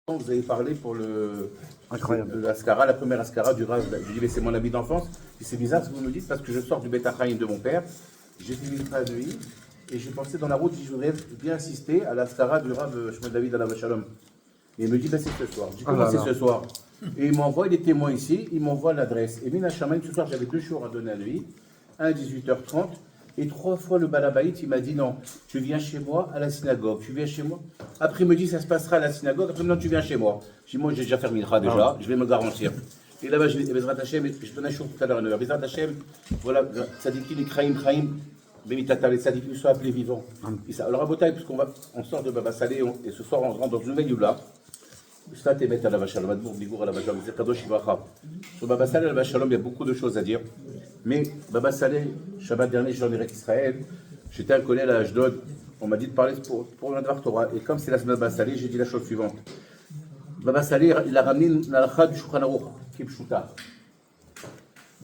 Vous avez parlé pour le Incroyable. l'Ascara, la première Ascara du Rav. Je dis, mais c'est mon ami d'enfance. Et c'est bizarre ce que vous me dites parce que je sors du Beth Achaïm de mon père. J'ai fini le de nuit et j'ai pensé dans la route, je voudrais bien assister à l'Ascara du Rav Shmuel David Alav Shalom. Et il me dit, ben, c'est ce soir. Je dis, comment c'est ce soir? Et il m'envoie les témoins ici, il m'envoie l'adresse. Et Mina Shamaim, ce soir, j'avais 2 jours à donner à lui, un à 18h30. Et 3 fois le Balabaït, il m'a dit non, tu viens chez moi à la synagogue, tu viens chez moi. Après, il me dit ça se passera à la synagogue, après, non, tu viens chez moi. Je dis, moi, j'ai déjà fait Mincha déjà, je vais me garantir. Et là-bas, je dis, Bezrat Hashem, je donne un jour tout à l'heure à 9h. Bezrat Hashem, voilà, Tzadikim, Ikraim, Chaim, Benitata, les Tzadikim sont appelés vivants. Alors, à Botaï, puisqu'on sort de Baba Salé, et ce soir, on rentre dans une nouvelle Youla. Sur Baba Salé, Alav Shalom, il y a beaucoup de choses à dire. Mais Baba Salé, Shabbat dernier, j'en ai Israël. J'étais à un collège à Ashdod. On m'a dit de parler pour un Dvar Torah. Et comme c'est la semaine de Baba Salé, j'ai dit la chose suivante. Baba Salé, il a ramené l'alakha du Shulchan Aruch, qui est pshuta.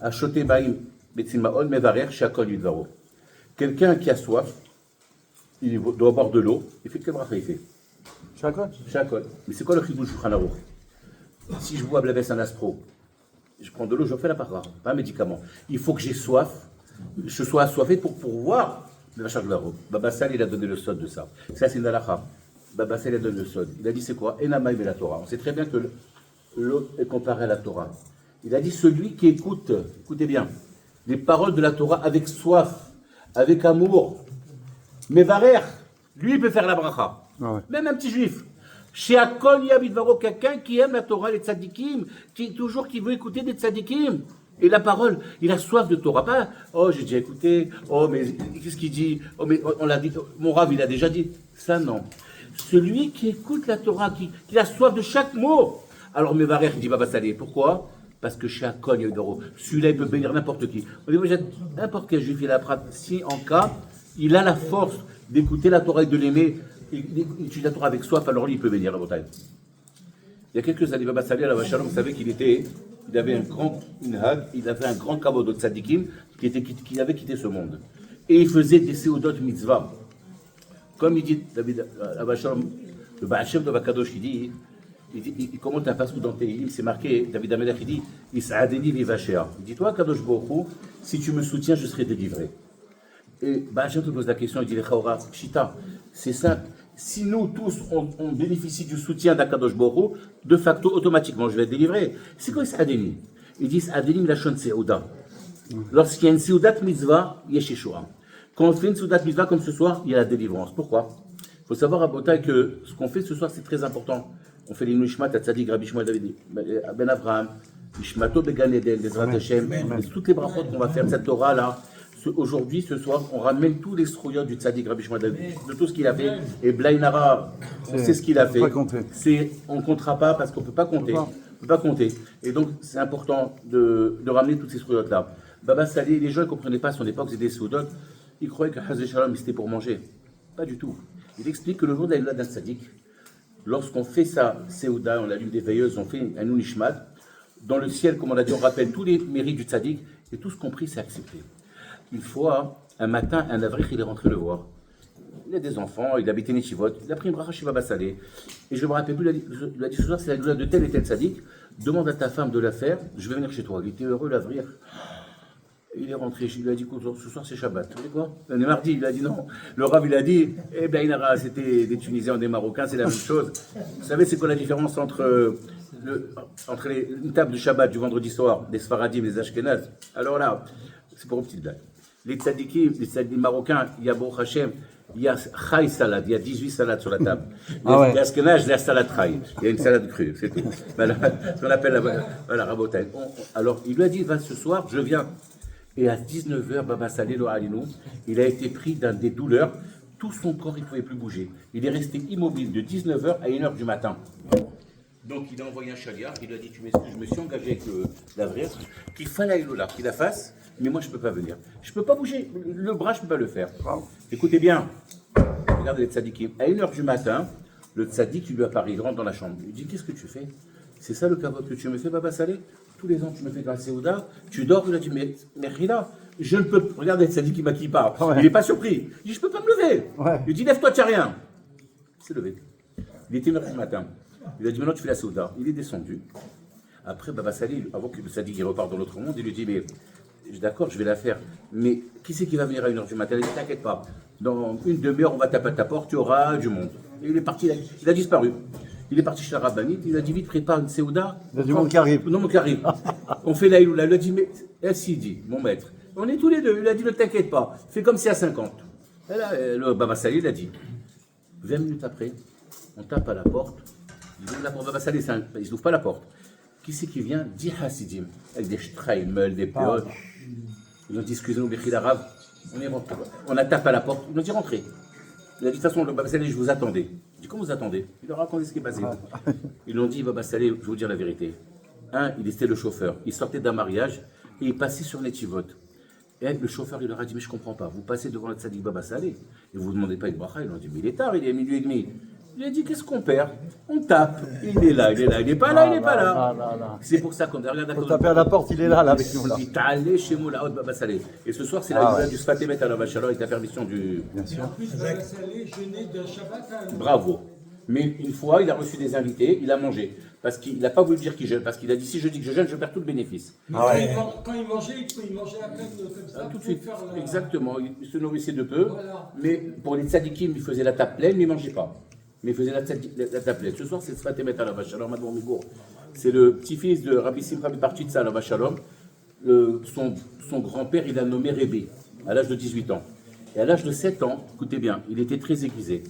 Achoté Baim, Betzil Ma'on, Mevarer, Shakol Yudvaro. Quelqu'un qui a soif, il doit boire de l'eau. Il fait quel bracha il fait? Shakol. Mais c'est quoi le chidouch du Shulchan Aruch? Si je bois Blaves en Aspro, je prends de l'eau, je fais la parra, pas un médicament. Il faut que j'ai soif, je sois assoiffé pour pouvoir le vachar de la robe. Baba Sal, il a donné le sod de ça. Ça, c'est une halakha. Baba Sal, il a donné le sod. Il a dit, c'est quoi? Enamaï et la Torah. On sait très bien que l'eau est comparée à la Torah. Il a dit, celui qui écoute, écoutez bien, les paroles de la Torah avec soif, avec amour, mais varer, lui, il peut faire la bracha. Ah ouais. Même un petit juif. Chez Akol Yabidvaro, quelqu'un qui aime la Torah, les tzadikim, qui veut écouter des tzadikim. Et la parole, il a soif de Torah. Pas, oh, j'ai déjà écouté, oh, mais qu'est-ce qu'il dit? Oh, mais on l'a dit, mon Rav, il a déjà dit. Ça, non. Celui qui écoute la Torah, qui a soif de chaque mot. Alors, Mevarer, il dit Baba Salé. Pourquoi? Parce que chez Akol Yabidvaro, celui-là, il peut bénir n'importe qui. On dit, n'importe quel juif, il a si en cas, il a la force d'écouter la Torah et de l'aimer. Il étudie la Torah avec soif, alors lui, il peut venir à la montagne. Il y a quelques années, Baba Salé, Alav Shalom, vous savez il avait un grand kavod de tzadikim qui avait quitté ce monde. Et il faisait des seudot mitzvah. Comme il dit, David Alav Shalom, le Baal Shem de Bakadosh, il commente un passage dans Tehillim, c'est marqué, David Amelech, il dit, Is'adeni vivachéa. Il dit, toi, Kadosh Baruch Hu, si tu me soutiens, je serai délivré. Et Baal Shem te pose la question, il dit, Lechaora, Shita, c'est simple. Si nous tous, on bénéficie du soutien d'Akadosh Baruch Hu, de facto, automatiquement, je vais être délivré. C'est quoi Adénim? Ils disent Adénim la shon Seuda. Lorsqu'il y a une Seudat mitzvah, il y a Yeshua. Quand on fait une Seudat mitzvah comme ce soir, il y a la délivrance. Pourquoi? Il faut savoir à Botaï que ce qu'on fait ce soir, c'est très important. On fait les Nishmat, Tzadik, Rabbi Shmuel David, Ben Avraham, Nishmato Began Eden, Bezrat Hashem, toutes les brachot qu'on va faire, cette Torah-là. Aujourd'hui, ce soir, on ramène tous les stroyot du Tzadik Rabbi Shmuel David, de tout ce qu'il a fait. Et Blainara, on sait ce qu'il a fait. On ne comptera pas parce qu'on ne peut pas compter. On peut pas compter. Et donc, c'est important de ramener toutes ces stroyotes-là. Baba Salé, les gens ne comprenaient pas à son époque, c'était des soudot. Ils croyaient que Hazé Shalom, c'était pour manger. Pas du tout. Il explique que le jour de la Yula d'un Tzadik, lorsqu'on fait ça, Seouda, on allume des veilleuses, on fait un Unishmat, dans le ciel, comme on l'a dit, on rappelle tous les mérites du Tzadik, et tout ce compris, c'est accepté. Une fois, un matin, un avril, il est rentré le voir. Il a des enfants, il habitait Nechivot, il a pris une bracha chez Baba Salé. Et je me rappelle plus, il a dit ce soir, c'est la douleur de tel et tel sadique, demande à ta femme de la faire, je vais venir chez toi. Il était heureux, l'avril. Il est rentré, il lui a dit, ce soir c'est Shabbat. Vous savez quoi? On est mardi, il a dit non. Le Rav, il a dit, eh bien, c'était des Tunisiens, des Marocains, c'est la même chose. Vous savez, c'est quoi la différence entre une table de Shabbat du vendredi soir, des Sfaradim, des Ashkenaz? Alors là, c'est pour une petite blague. Les tzadikim, les tzadikim marocains, il y a Baruch Hashem, il y a Chai salade, il y a 18 salades sur la table. Les Ashkenaz, il y a salade Chai, il y a une salade crue, c'est tout. Voilà, ce qu'on appelle la rabotaille. Alors, il lui a dit, va ce soir, je viens. Et à 19h, Baba Salé, le Alinou, il a été pris dans des douleurs, tout son corps, il ne pouvait plus bouger. Il est resté immobile de 19h à 1h du matin. Donc il a envoyé un chaliard, il lui a dit, tu m'excuses, je me suis engagé avec l'Avrir, qu'il fallait là, qu'il la fasse, mais moi je ne peux pas venir. Je ne peux pas bouger, le bras je ne peux pas le faire. Wow. Écoutez bien, regardez les tzadikim. À 1h du matin, le tzadik il lui apparaît, il rentre dans la chambre. Il lui dit, qu'est-ce que tu fais? C'est ça le kavod que tu me fais, Baba Salé? Tous les ans tu me fais dans la Seouda, tu dors, il a dit, mais Rila, je ne peux pas. Regardez le tzadik qui m'a qui part. Ouais. Il n'est pas surpris. Il dit, je ne peux pas me lever. Ouais. Il dit, lève-toi, tu n'as rien. Il s'est levé. Il était 1h du matin. Il lui a dit, maintenant tu fais la Souda. Il est descendu. Après, Baba Salé, avant que le Sadiq il repart dans l'autre monde, il lui dit, mais d'accord, je vais la faire. Mais qui c'est qui va venir à 1h du matin? Il dit, t'inquiète pas. Dans une demi-heure, on va taper à ta porte, tu auras du monde. Et il est parti, il a disparu. Il est parti chez la rabbinite, il a dit, vite, prépare une Séouda. Il y a du monde qui arrive. Non, qui arrive. On fait la Iloula. Il a dit, mais, Sidi, mon maître, on est tous les deux. Il a dit, ne t'inquiète pas, fais comme si à 50. Et là, le Baba Salé, il a dit, 20 minutes après, on tape à la porte. Il ouvre la porte, Baba Salé, il n'ouvre pas la porte. Qui c'est qui vient? 10 Hasidim, avec des Streimel, des péoles. Ils ont dit, excusez-nous, Béchil Arabe, on est rentré. On a tapé à la porte, ils ont dit, rentrez. Il a dit, de toute façon, le Baba Salé, je vous attendais. Je dis, comment vous attendez? Il leur a raconté ce qui est passé. Ils l'ont dit, Baba Salé, je vais vous dire la vérité. Il était le chauffeur. Il sortait d'un mariage et il passait sur Netivot. Et le chauffeur, il leur a dit, mais je ne comprends pas. Vous passez devant le Tzadik Baba Salé et vous ne demandez pas une bracha. Ils l'ont dit, mais il est tard, il est 12h30. Il a dit, qu'est-ce qu'on perd? On tape. Il est là, il est là. Il n'est pas là, il n'est pas là. C'est pour ça qu'on a regardé. On taper à la porte, il est là, avec nous. Là. Il t'a allé chez moi, la haute Baba Salé. Et ce soir, c'est la journée du Sfatemet à la Vachalor avec la permission du. Bien sûr. En plus, Baba Salé jeûnait de Shabbat à un. Bravo. Mais une fois, il a reçu des invités, il a mangé. Parce qu'il n'a pas voulu dire qu'il jeûne. Parce qu'il a dit, si je dis que je jeûne, je perds tout le bénéfice. Mais quand il mangeait, il mangeait à peine comme ça. Tout de suite. Faire la... Exactement. Il se nourrissait de peu. Voilà. Mais pour les tzadikim, il faisait la table pleine, mais il ne mangeait pas. Mais il faisait la table pleine. Ce soir, c'est Sfatemet à la Vachalor, Madou Migour. C'est le petit-fils de Rabbi Simcha Parchitza à la Vachalom. Son grand-père, il a nommé Rébé, à l'âge de 18 ans. Et à l'âge de 7 ans, écoutez bien, il était très aiguisé.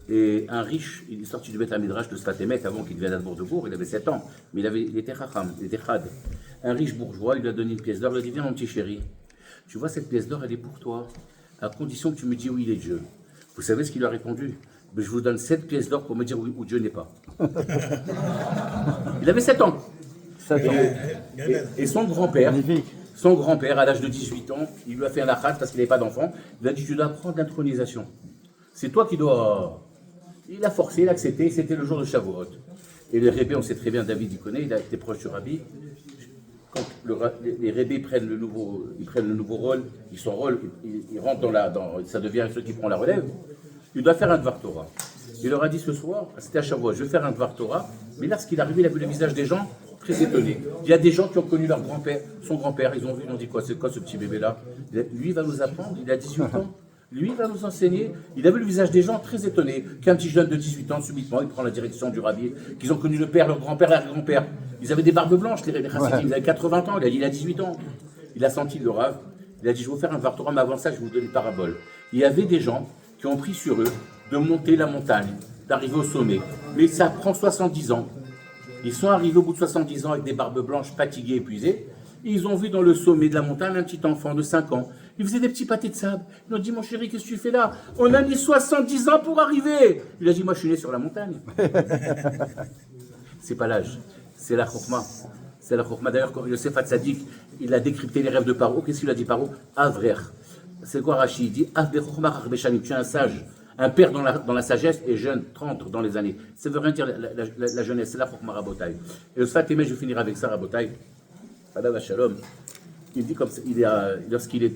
Et un riche, il est sorti du Beth Midrash de Sfatemet avant qu'il devienne à Bourg, il avait 7 ans, mais il était chacham, il était chad. Un riche bourgeois, il lui a donné une pièce d'or, il lui a dit, viens mon petit chéri, tu vois cette pièce d'or, elle est pour toi, à condition que tu me dis où il est Dieu. Vous savez ce qu'il a répondu? Je vous donne 7 pièces d'or pour me dire où Dieu n'est pas. Il avait 7 ans. Et son grand-père, à l'âge de 18 ans, il lui a fait un achat parce qu'il n'avait pas d'enfant, il a dit, tu dois prendre l'intronisation. C'est toi qui dois... Il a forcé, il a accepté, c'était le jour de Shavuot. Et les rébés, on sait très bien, David, il connaît, il a été proche du rabbi. Quand les rébés prennent le nouveau rôle, ils rentrent ça devient ceux qui prennent la relève, il doit faire un Dvar Torah. Il leur a dit ce soir, c'était à Shavuot, je vais faire un Dvar Torah, mais lorsqu'il est arrivé, il a vu le visage des gens très étonnés. Il y a des gens qui ont connu leur grand-père, son grand-père, ils ont vu, ils ont dit quoi, c'est quoi ce petit bébé-là? Lui, il va nous apprendre, il a 18 ans. Lui, il va nous enseigner. Il a vu le visage des gens très étonnés qu'un petit jeune de 18 ans, subitement, il prend la direction du rabbi, qu'ils ont connu le père, leur grand-père, l'arrière-grand-père. Ils avaient des barbes blanches, les chassidim. Ils avaient 80 ans. Il a dit, il a 18 ans. Il a senti le rave. Il a dit, je vais vous faire un Dvar Torah, mais avant ça, je vais vous donner une parabole. Il y avait des gens qui ont pris sur eux de monter la montagne, d'arriver au sommet. Mais ça prend 70 ans. Ils sont arrivés au bout de 70 ans avec des barbes blanches, fatigués, épuisés. Et ils ont vu dans le sommet de la montagne un petit enfant de 5 ans. Il faisait des petits pâtés de sable. Ils ont dit, mon chéri, qu'est-ce que tu fais là? On a mis 70 ans pour arriver. Il a dit, moi je suis né sur la montagne. C'est pas l'âge, c'est la chokhma. C'est la chokhma. D'ailleurs, quand Yosef Hatzadik, il a décrypté les rêves de Paro, qu'est-ce qu'il a dit Paro? Avrer. C'est quoi Rachid? Il dit, tu es un sage. Un père dans la sagesse et jeune, 30 dans les années. Ça veut rien dire la jeunesse, c'est la chokhma Rabotai. Et le Sfatémé, je vais finir avec ça, Rabotai. Adam Shalom, il dit comme ça, lorsqu'il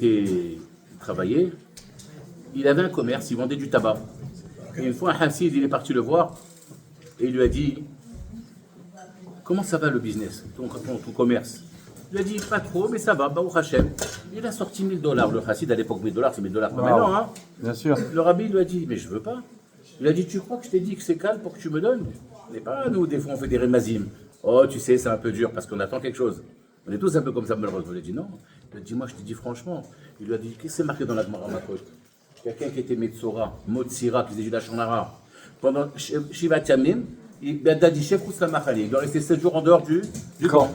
travaillait, il avait un commerce, il vendait du tabac. Et une fois, un Hassid, il est parti le voir et il lui a dit, comment ça va le business, ton commerce? Il lui a dit, pas trop, mais ça va, Baruch Hashem. Il a sorti $1000. Le Hassid, à l'époque, $1000, c'est $1000 pas maintenant. Hein. Bien sûr. Le rabbi lui a dit, mais je veux pas. Il a dit, tu crois que je t'ai dit que c'est calme pour que tu me donnes? Mais pas nous, des fois, on fait des rémazim. Oh, tu sais, c'est un peu dur parce qu'on attend quelque chose. On est tous un peu comme ça, malheureusement. Il a dit non. Il a dit, moi, je te dis franchement. Il lui a dit, qu'est-ce que c'est marqué dans la Gemara Makot? Quelqu'un qui était Metzora, Motsira, qui faisait du Lachonara. Pendant Shiva Yamim, il a dit, chef Roussamachali. Il doit rester 7 jours en dehors du camp.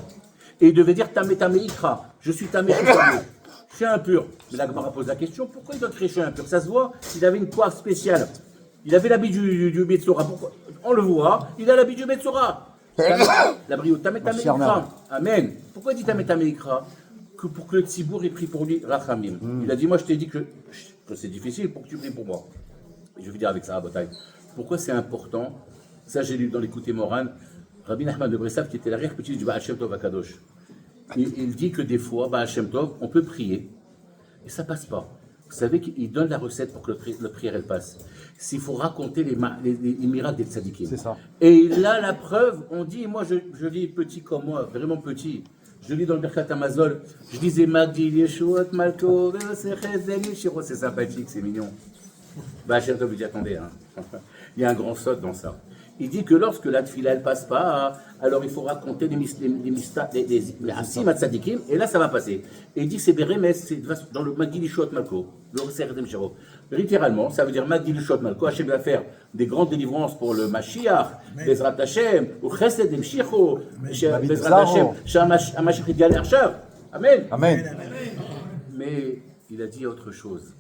Et il devait dire, Tamé Tamé Ikra. Je suis Tamé Tamé. Je suis impur. Mais la Gemara pose la question, pourquoi il doit créer chez impur? Ça se voit, il avait une coiffe spéciale. Il avait l'habit du Metzora. On le voit, il a l'habit du Metzora. La brio, Tamé Tamé Ikra. Amen. Pourquoi il dit Tamé Tamé Ikra? Pour que le Tzibour ait pris pour lui Rachamim. Il a dit, moi je t'ai dit que c'est difficile pour que tu pries pour moi. Et je vais dire avec ça, Rabotai. Pourquoi c'est important? Ça, j'ai lu dans l'écouté Moran, Rabbi Nachman de Bressav, qui était l'arrière-petit du Baal Shem Tov à Kadosh. Il dit que des fois, Baal Shem Tov, on peut prier, et ça passe pas. Vous savez qu'il donne la recette pour que notre prière elle passe. S'il faut raconter les miracles des tzadikim. C'est ça. Et là, la preuve, on dit, moi je lis petit comme moi, vraiment petit. Je lis dans le Birkat Hamazon, je disais Magdi, Yeshuot, Malko, c'est sympathique, c'est mignon. Bah, Cher vous dit, attendez, hein. Il y a un grand saut dans ça. Il dit que lorsque la tfila elle passe pas, alors il faut raconter les Hassim à Tzadikim, et là ça va passer. Et il dit que c'est Beremes, c'est dans le Magdi Lishot Malko, le Seredem Shiro. Littéralement, ça veut dire Magdi Lishot Malko, Hachem va faire des grandes délivrances pour le Mashiach, Bezrat Hashem, ou Chesed Emshicho, Bezrat Hashem, Shamashich Yitgal Arshar. Amen. Amen. Mais il a dit autre chose.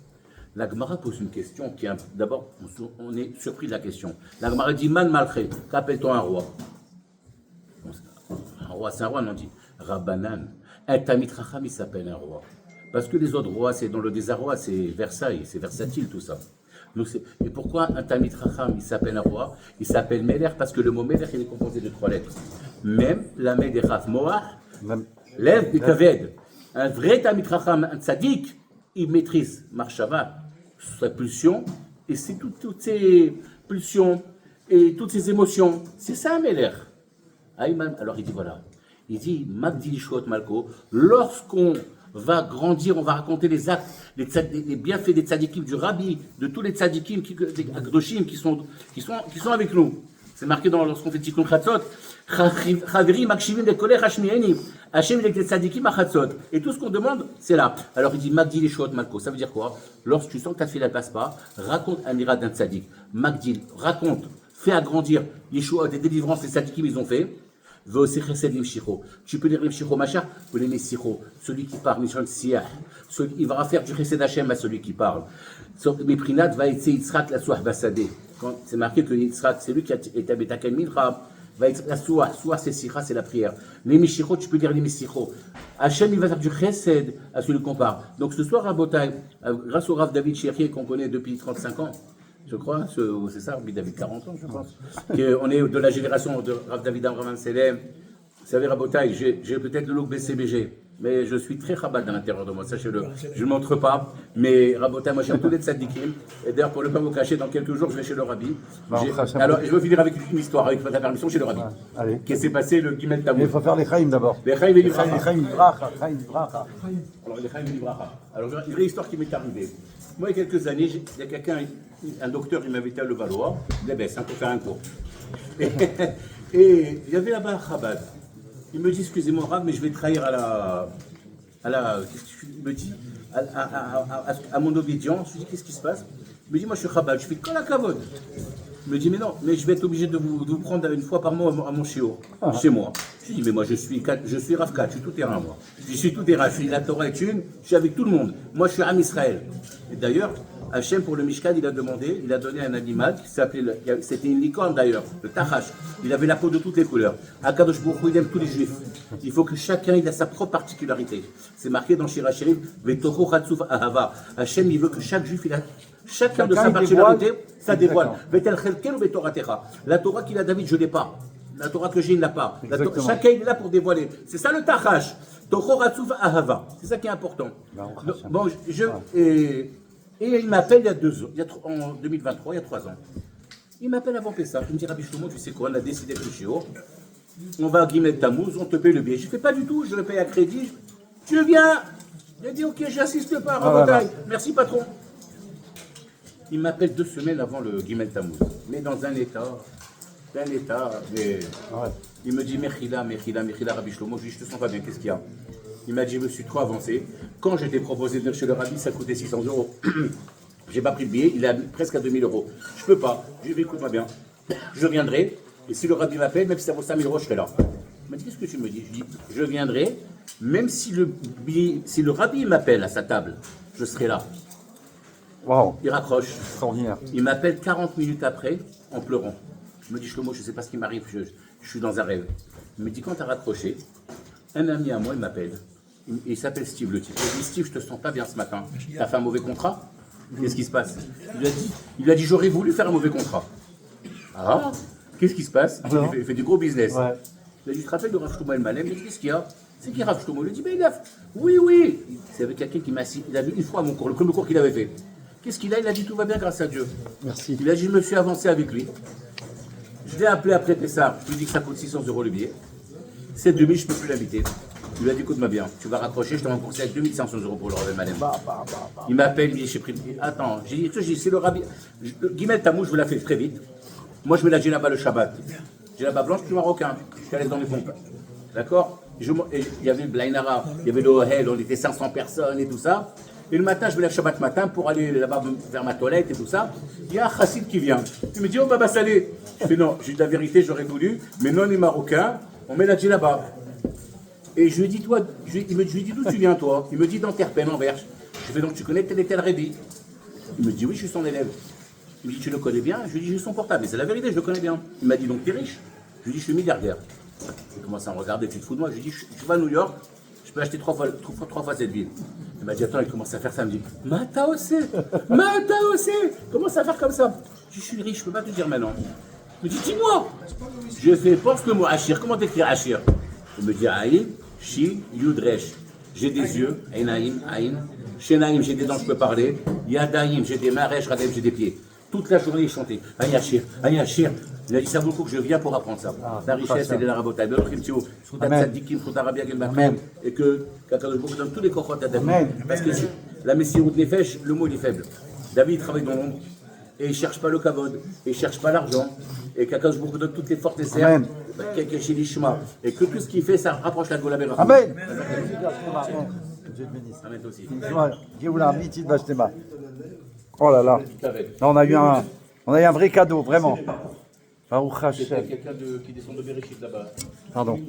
La Gemara pose une question qui est d'abord, on est surpris de la question. La Gemara dit Man Malché, qu'appelle-t-on un roi? Un roi, c'est un roi, on dit Rabbanan. Un Tamit Racham, il s'appelle un roi. Parce que les autres rois, c'est dans le désarroi, c'est Versailles, c'est versatile tout ça. Et pourquoi un Tamit Racham, il s'appelle un roi? Il s'appelle Meler parce que le mot Meler, il est composé de 3 lettres. Même la Med et Raf Moach, lève et Kaved. Un vrai Tamit Racham, un tzaddik, il maîtrise Marshava, sa pulsion, et c'est toutes ces pulsions et toutes ces émotions. C'est ça, Meler. Alors il dit voilà. Il dit Magdi Lishot Malko, lorsqu'on va grandir, on va raconter les actes, les bienfaits des tzadikim, du rabbi, de tous les tzadikim, des akdoshim qui sont avec nous. C'est marqué lorsqu'on fait Tikkun Chatzot. Chaviri makshivim lekolech hashmieni. Hashem il tzadikim achatzot. Et tout ce qu'on demande, c'est là. Alors il dit Magdi Lishot Malko. Ça veut dire quoi? Lorsque tu sens que ta fille ne passe pas, raconte un miracle d'un tzadik. Magdi, raconte, fais agrandir Yeshua, des délivrances, les tzadikim ils ont fait. Tu peux lire Meshiro Machar, ou les Messiro, celui qui parle, Mishon Siyah, il va faire du Chesed Hashem à celui qui parle. Meprinat va être Yitzhak la Souah Basadeh. C'est marqué que Yitzhak, c'est lui qui a été à Betaken Minra, va être la Souah. Souah c'est Sira, c'est la prière. Les Meshiro, tu peux dire les Messiro. Hashem, il va faire du Chesed à celui qu'on parle. Donc ce soir, à Botaï, grâce au Rav David Sherier qu'on connaît depuis 35 ans, je crois, c'est ça, David 40 ans, je pense. On est de la génération de Rav David Amram Selem. Vous savez, Rabotaï, j'ai peut-être le look BCBG, mais je suis très rabat à l'intérieur de moi, sachez-le. Je ne montre pas, mais Rabotaï, moi j'aime tous les tzadikim. Et d'ailleurs, pour ne pas vous cacher, dans quelques jours, je vais chez le Rabbi. Alors, je veux finir avec une histoire, avec ta permission, chez le Rabbi. Allez. Qu'est-ce qui s'est passé le Gimel Tammuz? Il faut faire les Chaim d'abord. Les Chaim et l'Ibracha. Les Chaim Ibracha, Chaim Ibracha. Alors, les Chaim et l'Ibracha. Alors, une vraie histoire qui m'est arrivée. Moi, il y a quelques années, il y a quelqu'un, un docteur, il m'invitait à Levallois, il baisse, pour faire un cours. Et il y avait là-bas un Chabad. Il me dit, excusez-moi, Rav, mais je vais trahir qu'est-ce qu'il me dit, à mon obédience. Je lui dis, qu'est-ce qui se passe? Il me dit, moi, je suis Chabad. Je fais que la kavod. Il me dit, mais non, mais je vais être obligé de vous prendre une fois par mois à mon shiur, chez moi. Je lui dis, mais moi, je suis Rav Kat, je suis tout terrain, moi. Je suis tout terrain, la Torah est une, je suis avec tout le monde. Moi, je suis Am Israël. Et d'ailleurs, Hachem, pour le Mishkan, il a donné un animal qui s'appelait, c'était une licorne d'ailleurs, le Tachash. Il avait la peau de toutes les couleurs. Akadosh Baruch Hu, il aime tous les juifs. Il faut que chacun ait sa propre particularité. C'est marqué dans Shira Shirim, Vetocho Chatzuf Ahava. Hachem, il veut que chaque juif, chacun de sa particularité, ça dévoile. Vetel Chelkel ou Vetoratecha. La Torah qu'il a David, je ne l'ai pas. La Torah que j'ai, il ne l'a pas. Chacun, il est là pour dévoiler. C'est ça le Tachash. Tocho Chatzuf Ahava. C'est ça qui est important. Bon, et il m'appelle en 2023, il y a 3 ans. Il m'appelle avant Pessah. Il me dit, Rabbi Shlomo, tu sais quoi, on a décidé de le shiur. On va à Gimel Tammuz, on te paye le billet. Je ne fais pas du tout, je le paye à crédit. Tu viens? Il a dit, ok, j'assiste pas, Rabotaï. Merci, patron. Il m'appelle 2 semaines avant le Gimel Tammuz. Mais dans un état. Mais... Il me dit, Mechila, Rabbi Shlomo. Je lui dis, je te sens pas bien, qu'est-ce qu'il y a? Il m'a dit, je me suis trop avancé. Quand je t'ai proposé de venir chez le Rabbi, ça coûtait 600 €. J'ai pas pris le billet, il est presque à 2000 €. Je peux pas. Je lui ai dit, écoute-moi bien. Je viendrai. Et si le Rabbi m'appelle, même si ça vaut 5000 €, je serai là. Il m'a dit, qu'est-ce que tu me dis? Je dis, je viendrai. Même si le Rabbi m'appelle à sa table, je serai là. Waouh. Il raccroche. Extraordinaire. Il m'appelle 40 minutes après, en pleurant. Je me dis, Shlomo, je ne sais pas ce qui m'arrive, je suis dans un rêve. Il me dit, quand tu as raccroché, un ami à moi, il m'appelle. Il s'appelle Steve, le type. Il dit, Steve, je te sens pas bien ce matin. Tu as fait un mauvais contrat? Qu'est-ce qui se passe? Il lui a dit, j'aurais voulu faire un mauvais contrat. Ah, qu'est-ce qui se passe? Il fait du gros business. Ouais. Il a dit, tu te rappelles de Rav Shlomo El Malem? Il a dit, qu'est-ce qu'il y a? C'est qui Rav Shlomo? Il lui dit, mais oui. C'est avec quelqu'un qui m'a assis. Il a vu une fois mon cours, le premier cours qu'il avait fait. Qu'est-ce qu'il a? Il a dit, tout va bien grâce à Dieu. Merci. Il a dit, je me suis avancé avec lui. Je l'ai appelé après Pessah. Je lui ai dit que ça coûte 600 € le billet. Cette demi, je ne peux plus l'inviter. Il lui a dit, écoute-moi bien, tu vas raccrocher, je te remboursé avec 2500 € pour le Rav Malem. Il m'appelle, il me dit, j'ai pris. Attends, j'ai dit, c'est le rabbi. Guimel Tamou, je vous la fais très vite. Moi, je mets la djellaba le Shabbat. Djellaba blanche, plus marocain. Je suis à l'aise dans les pompes. D'accord? Et il y avait le Blainara, il y avait le Ohel, on était 500 personnes et tout ça. Et le matin, je me lève Shabbat matin pour aller là-bas faire ma toilette et tout ça. Il y a un chassid qui vient. Il me dit, oh Baba Salé. Je fais non, j'ai dit la vérité, j'aurais voulu, mais non les Marocains, on met la djellaba. Et je lui ai dit, toi, je lui ai dit d'où tu viens toi? Il me dit d'Anterpen en Verge. Je fais donc tu connais tel et tel Rébi? Il me dit oui, je suis son élève. Il me dit tu le connais bien? Je lui ai dit j'ai son portable, mais c'est la vérité, je le connais bien. Il m'a dit donc t'es riche? Je lui ai dit je suis milliardaire. Il commence à me regarder, tu te fous de moi? Je lui ai dit tu vas à New York, je peux acheter trois fois cette ville. Il m'a dit attends, il commence à faire ça, il me dit Mata aussi, commence à faire comme ça. Je suis riche, je peux pas te dire maintenant. Il me dit dis-moi. Je fais pense le mot Achir, comment t'écris Achir? Il me dit Aïn, Shi, Yudresh. J'ai des yeux, Aïnaïm, Aïn. Shenaïm, j'ai des dents, je peux parler. Yadaïm, j'ai des mains, Resh, Radem, j'ai des pieds. Toute la journée, il chantait Aïn Achir, Aïn Achir. Il a dit ça vaut le coup que je viens pour apprendre ça. La richesse, elle est dans la rabotaille. Et que Kakadosh Baruch Hu donne tous les cochotes à David. Parce que la Messirut Nefesh, le mot il est faible. David travaille dans l'ombre. Et il ne cherche pas le kavod, et il ne cherche pas l'argent, et qu'Akadosh Baruch Hu donne toutes les forces nécessaires, et que tout ce qu'il fait, ça rapproche la Gola Bel Racham. Amen. Amen aussi. Oh là là. Là, on a eu un vrai cadeau, vraiment. Baruch C'est Hashem. quelqu'un qui descend de Bereshit là-bas. Pardon.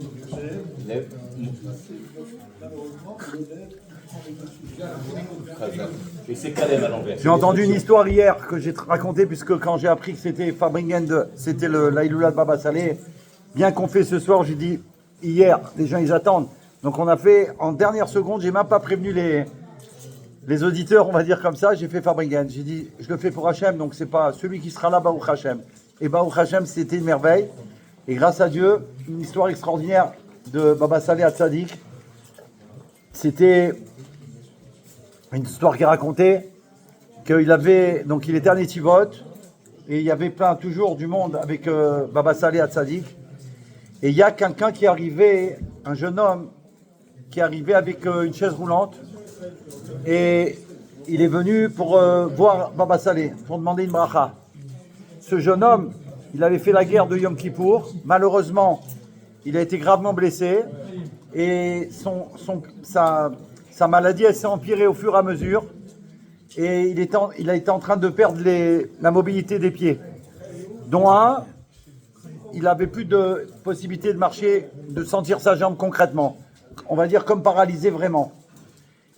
Lève. Et c'est Kalem à l'envers. J'ai entendu une histoire hier que j'ai racontée, puisque quand j'ai appris que c'était Fabringen, c'était l'Aïloula de Baba Salé, bien qu'on fait ce soir, j'ai dit hier, les gens ils attendent. Donc on a fait en dernière seconde, j'ai même pas prévenu les auditeurs, on va dire comme ça, j'ai fait Fabringen. J'ai dit, je le fais pour Hachem, donc c'est pas celui qui sera là, Baruch Hachem. Et Baruch Hachem, c'était une merveille. Et grâce à Dieu, une histoire extraordinaire de Baba Salé à Tzadik. C'était une histoire qui racontait qu'il avait, donc il était à Netivot, et il y avait plein toujours du monde avec Baba Salé à Tzadik. Et il y a quelqu'un qui est arrivé, un jeune homme, qui est arrivé avec une chaise roulante, et il est venu pour voir Baba Salé, pour demander une bracha. Ce jeune homme, il avait fait la guerre de Yom Kippour. Malheureusement, il a été gravement blessé et sa maladie elle s'est empirée au fur et à mesure. Et il a été en train de perdre la mobilité des pieds. Dont il n'avait plus de possibilité de marcher, de sentir sa jambe concrètement. On va dire comme paralysé vraiment.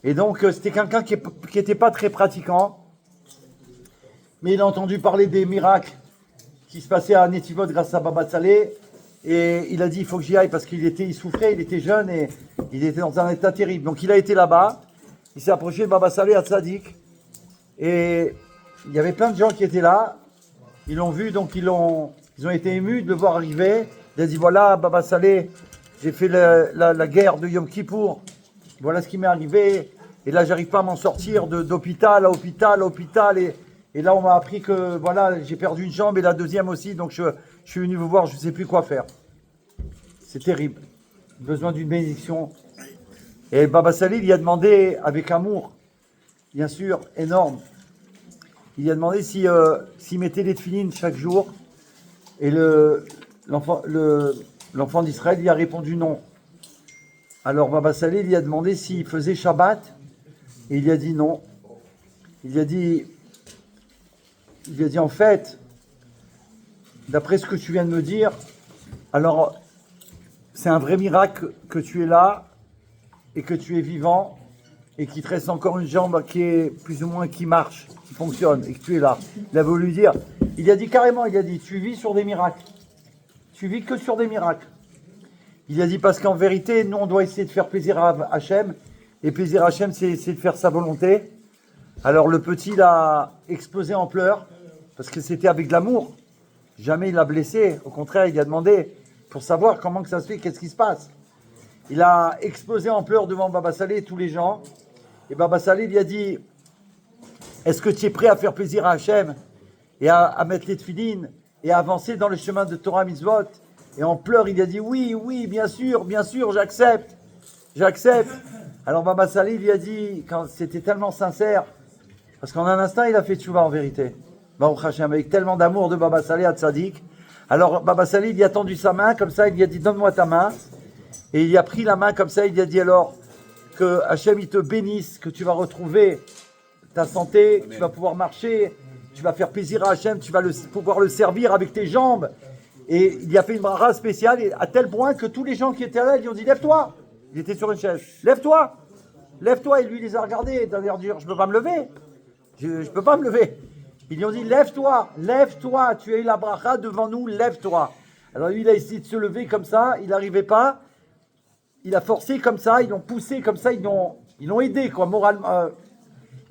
Et donc, c'était quelqu'un qui n'était pas très pratiquant. Mais il a entendu parler des miracles qui se passaient à Netivot grâce à Baba Salé. Et il a dit, il faut que j'y aille parce il souffrait, il était jeune et il était dans un état terrible. Donc il a été là-bas, il s'est approché de Baba Salé à Tzadik. Et il y avait plein de gens qui étaient là. Ils l'ont vu, donc ils ont été émus de le voir arriver. Il a dit, voilà, Baba Salé, j'ai fait la guerre de Yom Kippour. Voilà ce qui m'est arrivé. Et là, j'arrive pas à m'en sortir d'hôpital à hôpital. Et là, on m'a appris que voilà, j'ai perdu une jambe et la deuxième aussi. Donc, je suis venu vous voir, je ne sais plus quoi faire. C'est terrible. Besoin d'une bénédiction. Et Baba Salé, il y a demandé avec amour, bien sûr, énorme. Il a demandé s'il mettait les tefilines chaque jour. Et l'enfant d'Israël, il a répondu non. Alors Baba Salé, il a demandé s'il faisait Shabbat. Et il a dit non. Il a dit en fait, d'après ce que tu viens de me dire, alors c'est un vrai miracle que tu es là et que tu es vivant et qu'il te reste encore une jambe qui est plus ou moins qui marche, qui fonctionne et que tu es là. Il a voulu dire, il a dit carrément, tu vis sur des miracles. Tu vis que sur des miracles. Il a dit parce qu'en vérité, nous on doit essayer de faire plaisir à Hachem et plaisir à Hachem c'est de faire sa volonté. Alors le petit l'a explosé en pleurs parce que c'était avec de l'amour. Jamais il l'a blessé. Au contraire, il a demandé pour savoir comment que ça se fait, qu'est-ce qui se passe. il a explosé en pleurs devant Baba Salé et tous les gens. Et Baba Salé lui a dit, est-ce que tu es prêt à faire plaisir à Hachem et à mettre les tefilines et à avancer dans le chemin de Torah Mitzvot? Et en pleurs, il a dit, oui, oui, bien sûr, j'accepte. Alors Baba Salé lui a dit, quand c'était tellement sincère, parce qu'en un instant, il a fait tchouva en vérité. Baruch Hashem, avec tellement d'amour de Baba Salé à Tzadik. Alors Baba Salé, il lui a tendu sa main, comme ça, il lui a dit, donne-moi ta main. Et il a pris la main comme ça, il lui a dit alors que Hachem, il te bénisse, que tu vas retrouver ta santé, que tu vas pouvoir marcher, tu vas faire plaisir à Hachem, tu vas pouvoir le servir avec tes jambes. Et il y a fait une bracha spéciale, et à tel point que tous les gens qui étaient là, ils lui ont dit, lève-toi. Il était sur une chaise. Lève-toi. Et lui, il les a regardés, d'un air dur, je ne peux pas me lever. Je ne peux pas me lever. Ils lui ont dit, lève-toi, tu as eu la bracha devant nous, lève-toi. Alors lui, il a essayé de se lever comme ça, il n'arrivait pas. Il a forcé comme ça, ils l'ont poussé comme ça, ils l'ont aidé, quoi, moralement.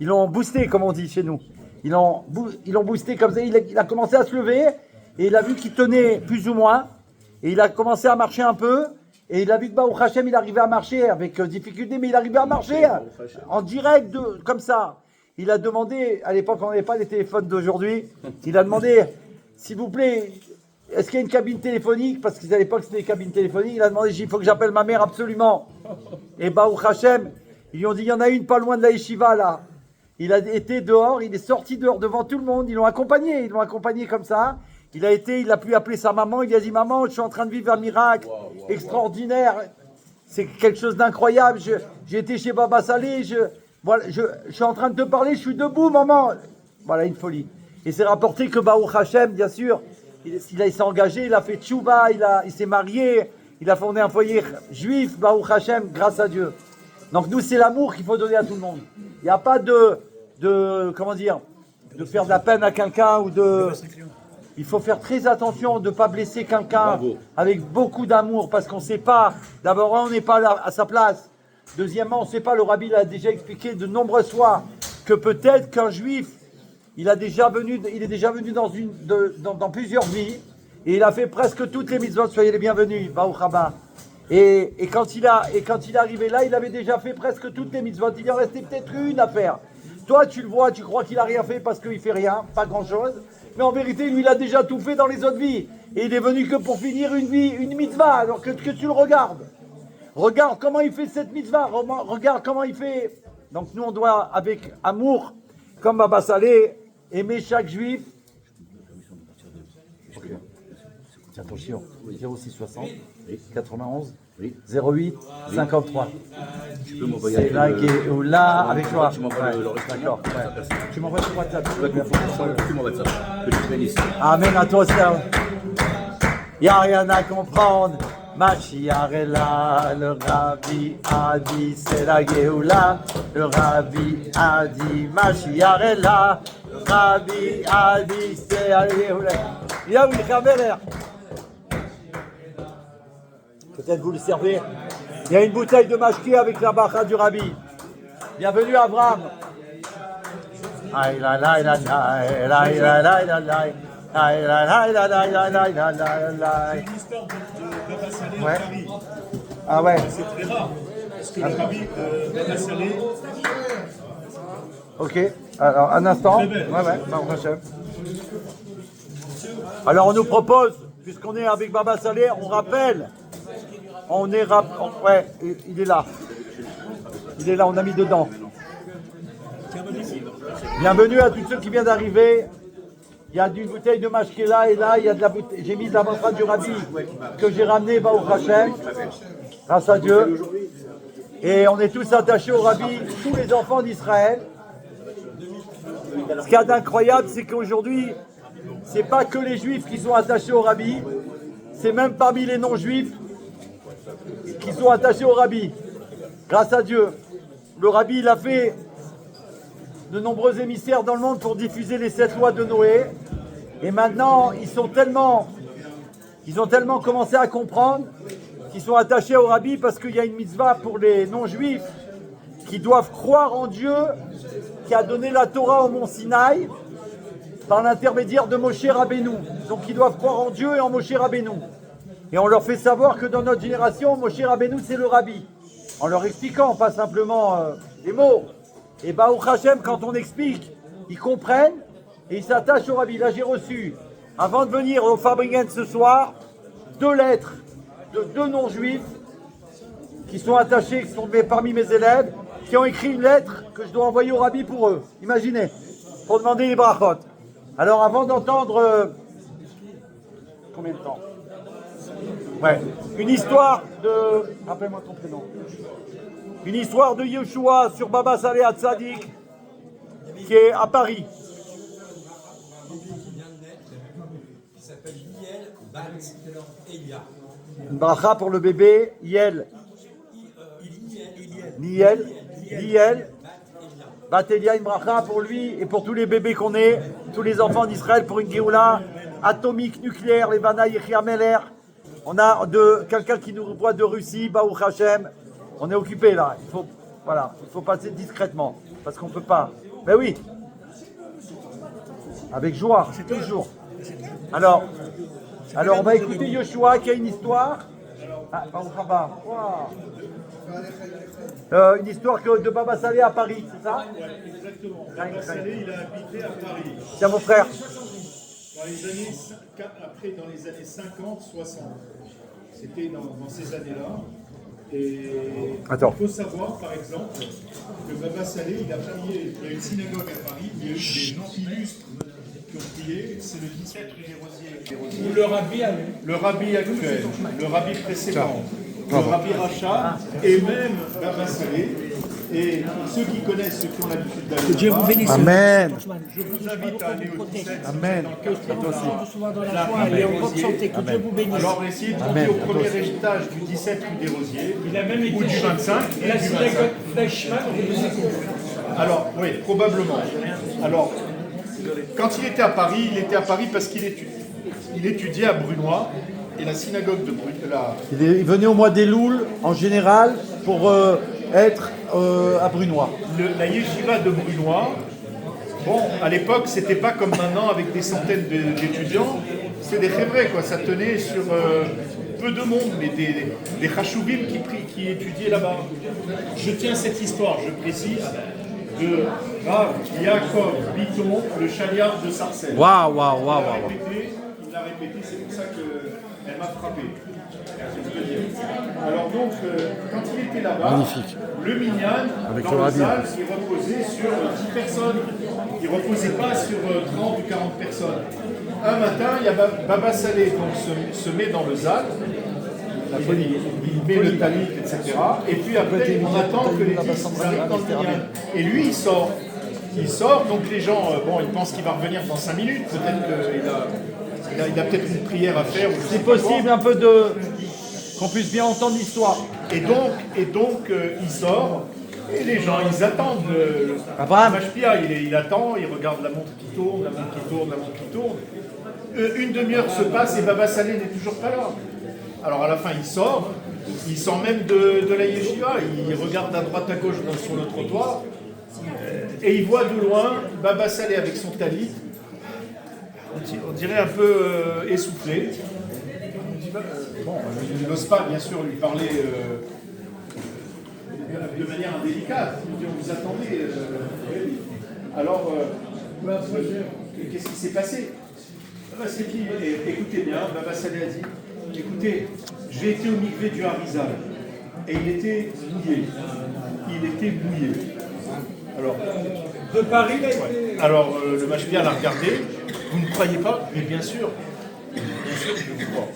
Ils l'ont boosté, comme on dit chez nous. Ils l'ont boosté comme ça, il a commencé à se lever, et il a vu qu'il tenait plus ou moins, et il a commencé à marcher un peu, et il a vu que Baruch Hashem, il arrivait à marcher avec difficulté, mais il arrivait à marcher en direct, comme ça. Il a demandé, à l'époque on n'avait pas les téléphones d'aujourd'hui, il a demandé, s'il vous plaît, est-ce qu'il y a une cabine téléphonique? Parce qu'à l'époque c'était des cabines téléphoniques, il a demandé, il faut que j'appelle ma mère absolument. Et Baruch Hashem, ils lui ont dit, il y en a une pas loin de la yeshiva là. Il a été dehors, il est sorti dehors devant tout le monde, ils l'ont accompagné comme ça. Il a pu appeler sa maman, il a dit, maman, je suis en train de vivre un miracle extraordinaire. C'est quelque chose d'incroyable, j'ai été chez Baba Salé, je suis en train de te parler, je suis debout, maman. Voilà, une folie. Et c'est rapporté que Baruch Hashem, bien sûr, il s'est engagé, il a fait tchouva, il s'est marié, il a fondé un foyer juif, Baruch Hashem, grâce à Dieu. Donc nous, c'est l'amour qu'il faut donner à tout le monde. Il n'y a pas de faire de la peine à quelqu'un ou de... Il faut faire très attention de ne pas blesser quelqu'un avec beaucoup d'amour, parce qu'on ne sait pas, d'abord on n'est pas là à sa place. Deuxièmement, on ne sait pas, le rabbi l'a déjà expliqué de nombreuses fois, que peut-être qu'un juif, il est déjà venu dans plusieurs vies, et il a fait presque toutes les mitzvot, soyez les bienvenus, Baruch Haba. Et quand il est arrivé là, il avait déjà fait presque toutes les mitzvot, il en restait peut-être une à faire. Toi, tu le vois, tu crois qu'il n'a rien fait parce qu'il ne fait rien, pas grand-chose, mais en vérité, lui, il a déjà tout fait dans les autres vies. Et il est venu que pour finir une vie, une mitzvah, alors que tu le regardes. Regarde comment il fait cette mitzvah, regarde comment il fait. Donc nous, on doit, avec amour, comme Baba Salé, aimer chaque juif. Okay. Attention, 0660 91 08 53. Tu peux m'envoyer c'est là ou là avec toi. Tu m'envoies le reste. D'accord. Ouais. Tu m'envoies sur WhatsApp. Tu m'envoies ça. Que tu bénisses. Amen à toi, ça. Il n'y a rien à comprendre. Mashiach est là, le Rabbi a dit c'est la Géoula. Le Rabbi a dit Mashiach est là, le Rabbi a dit c'est la Géoula. Yaoui Kabeler. Peut-être vous le servez. Il y a une bouteille de mashki avec la bracha du Rabbi. Bienvenue Abraham. Aïe la la la la la la la la la. Aïe la la la la la la la la la. C'est l'histoire de Baba Salé Ouais. à Paris. Ah ouais. C'est très rare. Parce que le Rabbi Baba Salé, Ok. Alors un instant. Très belle. Ouais. Baruch Hashem. Alors on nous propose, puisqu'on est avec Baba Salé, on rappelle. Ouais, il est là. Il est là, on a mis dedans. Bienvenue à tous ceux qui viennent d'arriver. Il y a une bouteille de mashkela et là, il y a de la bouteille. J'ai mis de la bracha du Rabbi que j'ai ramené Baruch Hashem, grâce à Dieu. Et on est tous attachés au Rabbi, tous les enfants d'Israël. Ce qu'il y a d'incroyable, c'est qu'aujourd'hui, c'est pas que les Juifs qui sont attachés au Rabbi, c'est même parmi les non-Juifs qui sont attachés au Rabbi. Grâce à Dieu. Le Rabbi, il a fait de nombreux émissaires dans le monde pour diffuser les 7 lois de Noé. Et maintenant, ils ont tellement commencé à comprendre qu'ils sont attachés au Rabbi parce qu'il y a une mitzvah pour les non-juifs qui doivent croire en Dieu qui a donné la Torah au mont Sinaï par l'intermédiaire de Moshe Rabbeinu. Donc ils doivent croire en Dieu et en Moshe Rabbeinu. Et on leur fait savoir que dans notre génération, Moshe Rabbeinu, c'est le rabbi. En leur expliquant, pas simplement les mots. Et Baruch Hashem, quand on explique, ils comprennent et ils s'attachent au rabbi. Là, j'ai reçu, avant de venir au Farbringen ce soir, 2 lettres de 2 non-juifs qui sont attachés, qui sont parmi mes élèves, qui ont écrit une lettre que je dois envoyer au rabbi pour eux. Imaginez, pour demander les brachot. Alors, avant d'entendre... combien de temps? Ouais. Une histoire de... Rappelle-moi ton prénom. Une histoire de Yeshua sur Baba Saleh Hatzadik, qui est à Paris. Qui s'appelle Liel Bat Elia. Une bracha pour le bébé, Liel, Batelia, une bracha pour lui et pour tous les bébés qu'on est, tous les enfants d'Israël pour une Géoula atomique, nucléaire, les Vana Yechia Meler. On a quelqu'un qui nous voit de Russie, Baruch Hashem. On est occupé là, il faut passer discrètement, parce qu'on ne peut pas. Mais oui, avec joie, c'est toujours. Alors, on va écouter Yoshua qui a une histoire. Ah, Baruch Haba. Wow. Une histoire de Baba Saleh à Paris, c'est ça? Exactement. Baba Saleh, il a habité à Paris. Tiens mon frère. Dans les années 50, 60. C'était dans ces années-là. Et Attends. il faut savoir, par exemple, que Baba Saleh, il a prié, il y a une synagogue à Paris, il y a eu des gens illustres qui ont prié, c'est le 17 rue des Rosiers. Ou le rabbi à lui. Le rabbi actuel, le rabbi précédent, le rabbi Racha, et même Baba Saleh. Et ceux qui connaissent, ceux qui ont l'habitude d'aller Dieu vous là-bas, bénisse. Amen. je vous invite à aller au 17. Amen. Souvent dans la joie et en bonne santé. Que Dieu vous bénisse. Alors essayez de monter au premier étage du 17 rue des Rosiers, Il a même été ou du 25, et la du 25. synagogue Fleischmann. Alors, oui, probablement. Alors, quand il était à Paris parce qu'il étudiait à Brunois, et la synagogue de Brunois, Il venait au mois d'Elul en général pour être à Brunois. la yeshiva de Brunois, bon, à l'époque, c'était pas comme maintenant avec des centaines d'étudiants, c'était des vrais, quoi. Ça tenait sur peu de monde, mais des chashuvim qui étudiaient là-bas. Je tiens cette histoire, je précise, de Rav Yaakov Bitton, le chaliard de Sarcelles. Waouh. Il l'a répété, c'est pour ça qu'elle m'a frappé. Je peux dire. Alors donc, quand il était là-bas, le minyan, Avec dans le le rabbi. salle, il reposait sur 10 personnes. Il ne reposait pas sur 30 ou 40 personnes. Un matin, il y a Baba Saleh donc, se met dans le zal, il met le talit, etc. Et puis après, on attend que les 10 arrivent dans le minyan. Et lui, il sort. Il sort, donc les gens, ils pensent qu'il va revenir dans 5 minutes. Peut-être qu'il a peut-être une prière à faire. Si possible, un peu de... qu'on puisse bien entendre l'histoire. Et donc, il sort, et les gens, ils attendent. Abraham. Mashpia, il attend, il regarde la montre qui tourne, la montre qui tourne, la montre qui tourne. Une demi-heure se passe et Baba Saleh n'est toujours pas là. Alors à la fin, il sort même de la yeshiva, il regarde à droite à gauche sur le trottoir, et il voit de loin Baba Saleh avec son talit, on dirait un peu essoufflé. Bon, il n'ose pas, bien sûr, lui parler de manière indélicate. Il dit, vous attendez. Alors, qu'est-ce qui s'est passé? C'est qui? Écoutez bien, Baba Saleh a dit, écoutez, j'ai été au mikvé du Harizal, et il était mouillé. Il était mouillé. Alors, De Paris, il a été. alors le Mashpia l'a regardé. Vous ne croyez pas? Mais bien sûr. Bien sûr que je vous crois.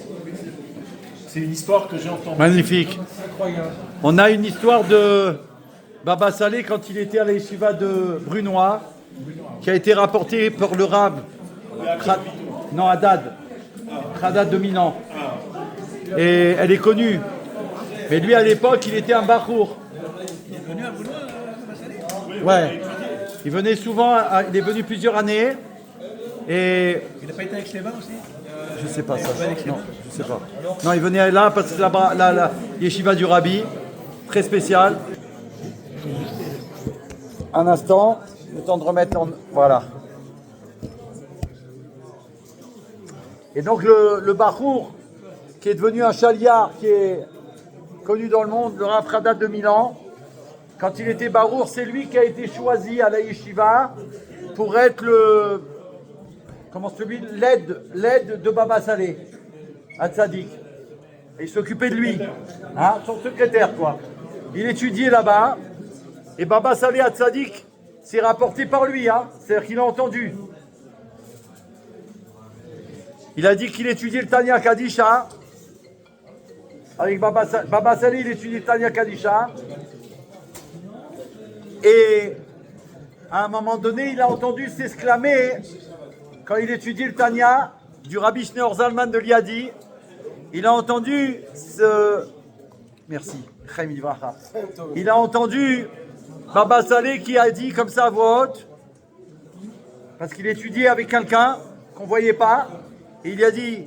C'est une histoire que j'ai entendue. Magnifique. Incroyable. On a une histoire de Baba Saleh quand il était à la yeshiva de Brunois, qui a été rapportée par le Rav Haddad, Haddad de Minan. Et elle est connue. Mais lui, à l'époque, il était un bachour. Il est venu à Brunois, Baba Saleh? Ouais. Il venait souvent, il est venu plusieurs années. Et Il n'a pas été avec Clément aussi? je sais pas ça. Non, je sais pas. Non, il venait là parce que la yeshiva du Rabbi, très spécial. Un instant, le temps de remettre en... Voilà. Et donc le Bachour, qui est devenu un chaliard qui est connu dans le monde, le Rav Haddad de Milan. Quand il était barour, c'est lui qui a été choisi à la yeshiva pour être l'aide de Baba Saleh, à Tzadik. Et il s'occupait de lui, hein, son secrétaire, quoi. Il étudiait là-bas, et Baba Saleh à Tzadik, c'est rapporté par lui, hein, c'est-à-dire qu'il a entendu. Il a dit qu'il étudiait le Tanya Kadisha. Avec Baba Saleh, il étudiait le Tanya Kadisha. Et à un moment donné, il a entendu s'exclamer, quand il étudiait le Tanya, du Rabbi Shneur Zalman de Liadi, il a entendu Merci, Chaim Ivracha. Il a entendu Baba Saleh qui a dit comme ça à voix haute, parce qu'il étudiait avec quelqu'un qu'on ne voyait pas, et il a dit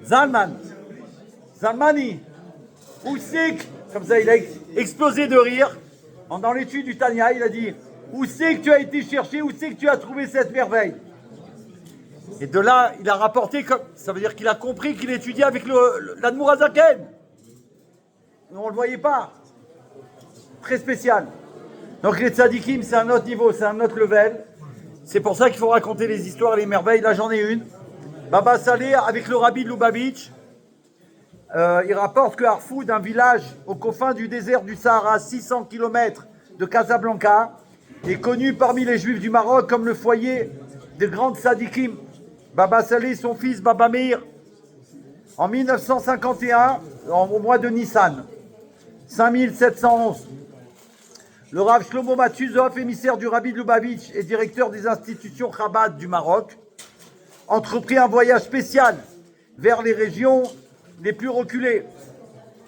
Zalmani, où c'est que, comme ça il a explosé de rire, dans l'étude du Tanya, il a dit où c'est que tu as été chercher, où c'est que tu as trouvé cette merveille. Et de là, il a rapporté, ça veut dire qu'il a compris qu'il étudiait avec l'Admour Hazaken. On ne le voyait pas. Très spécial. Donc les tzadikim, c'est un autre niveau, c'est un autre level. C'est pour ça qu'il faut raconter les histoires, les merveilles. Là, j'en ai une. Baba Saleh, avec le rabbi de Lubavitch, il rapporte que Harfoud, un village aux confins du désert du Sahara, 600 km de Casablanca, est connu parmi les juifs du Maroc comme le foyer des grandes tzadikim. Baba Saleh, son fils Baba Meir, en 1951, au mois de Nissan, 5711, le Rav Shlomo Matuzov, émissaire du Rabbi de Lubavitch et directeur des institutions Chabad du Maroc, entreprit un voyage spécial vers les régions les plus reculées.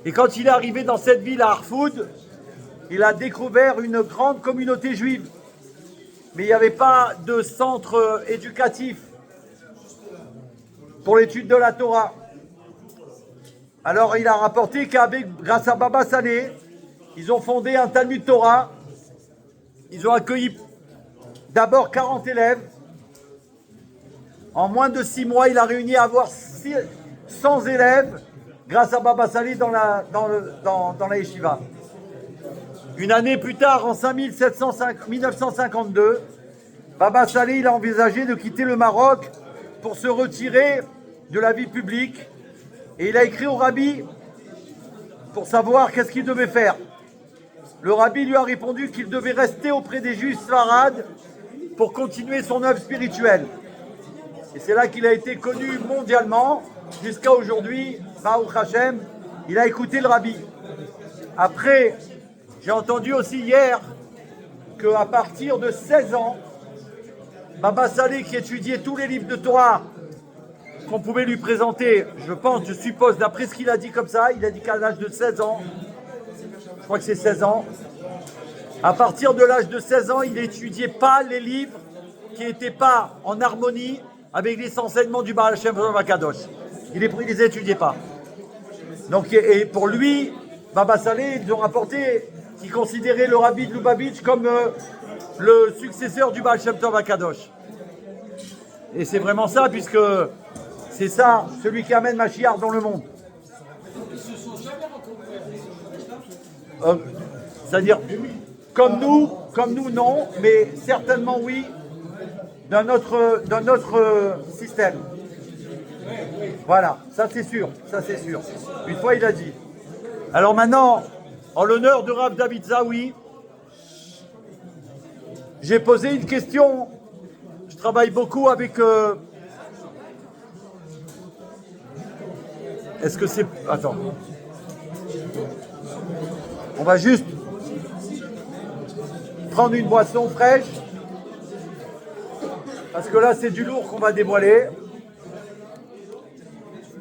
Et quand il est arrivé dans cette ville à Harfoud, il a découvert une grande communauté juive. Mais il n'y avait pas de centre éducatif pour l'étude de la Torah. Alors il a rapporté grâce à Baba Saleh, ils ont fondé un Talmud Torah. Ils ont accueilli d'abord 40 élèves. En moins de 6 mois, il a réuni à avoir 100 élèves grâce à Baba Saleh dans la yeshiva. Une année plus tard, en 1952, Baba Saleh il a envisagé de quitter le Maroc pour se retirer de la vie publique. Et il a écrit au rabbi pour savoir qu'est-ce qu'il devait faire. Le rabbi lui a répondu qu'il devait rester auprès des juifs sfarades pour continuer son œuvre spirituelle. Et c'est là qu'il a été connu mondialement jusqu'à aujourd'hui. Baruch Hashem, il a écouté le rabbi. Après, j'ai entendu aussi hier qu'à partir de 16 ans, Baba Saleh, qui étudiait tous les livres de Torah qu'on pouvait lui présenter, je suppose, d'après ce qu'il a dit comme ça, il a dit qu'à l'âge de 16 ans, je crois que c'est 16 ans, à partir de l'âge de 16 ans, il n'étudiait pas les livres qui n'étaient pas en harmonie avec les enseignements du Baal Shem Tov Akadosh. Il ne les étudiait pas. Donc, et pour lui, Baba Saleh, ils ont rapporté qu'il considérait le rabbi de Lubavitch comme le successeur du Baal Shem Tov Akadosh. Et c'est vraiment ça, puisque c'est ça, celui qui amène Mashiach dans le monde. C'est-à-dire, comme nous, non, mais certainement oui, d'un autre système. Voilà, ça c'est sûr. Une fois il a dit. Alors maintenant, en l'honneur de Rav David Zawi, j'ai posé une question. Je travaille beaucoup avec... Est-ce que c'est... Attends. On va juste prendre une boisson fraîche. Parce que là, c'est du lourd qu'on va dévoiler.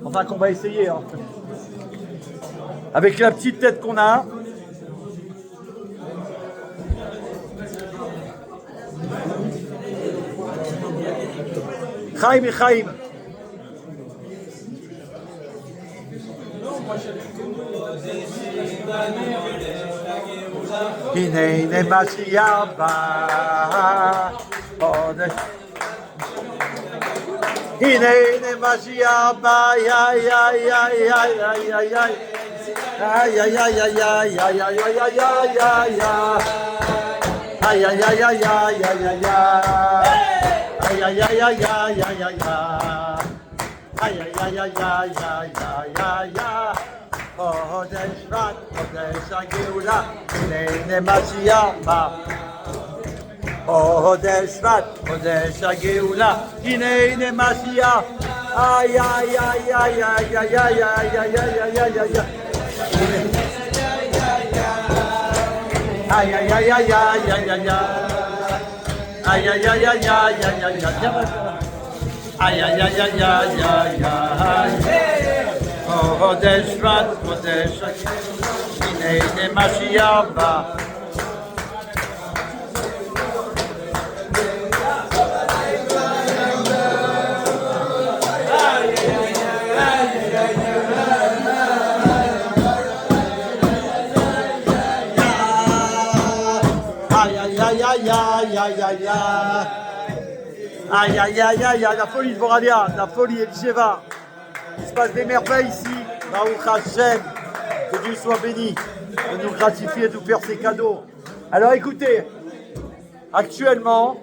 Enfin, qu'on va essayer. Hein. Avec la petite tête qu'on a. Chaim et Chaim. הנה משיח בא, הנה הנה משיח בא, יא יא יא יא יא יא יא יא יא יא יא יא יא יא יא חודש שבט, חודש הגאולה, הנה משיח בא. חודש שבט, חודש הגאולה, הנה הנה משיח. איי איי איי איי איי איי איי איי איי איי איי איי איי איי איי חודש שבט, חודש הנה הנה משיח בא. Aïe aïe aïe aïe aïe, la folie de Voralia, la folie et le Sheva. Il se passe des merveilles ici. Baruch Hashem, que Dieu soit béni de nous gratifier, de nous faire ses cadeaux. Alors écoutez, actuellement,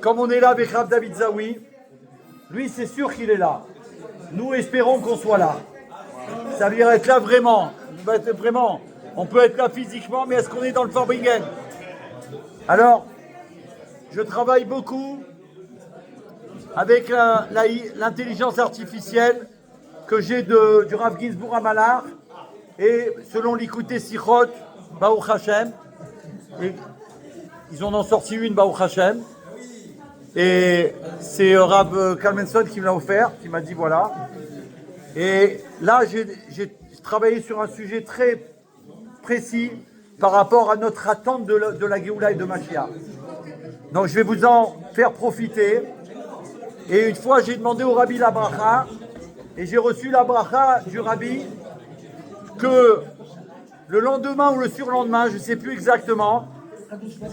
comme on est là avec Rav David Zawi, lui c'est sûr qu'il est là. Nous espérons qu'on soit là. Ça veut dire être là vraiment. Vraiment. On peut être là physiquement, mais est-ce qu'on est dans le Farbringen? Alors, je travaille beaucoup avec l'intelligence artificielle que j'ai du Rav Ginsburg à Malar et selon l'Ikouté Sichot, Baruch Hashem. Et ils en ont sorti une, Baruch Hashem. Et c'est Rav Kalmenson qui me l'a offert, qui m'a dit voilà. Et là, j'ai travaillé sur un sujet très précis par rapport à notre attente de la Géoula et de Mashiach. Donc je vais vous en faire profiter. Et une fois, j'ai demandé au Rabbi la bracha, et j'ai reçu la bracha du Rabbi que le lendemain ou le surlendemain, je ne sais plus exactement,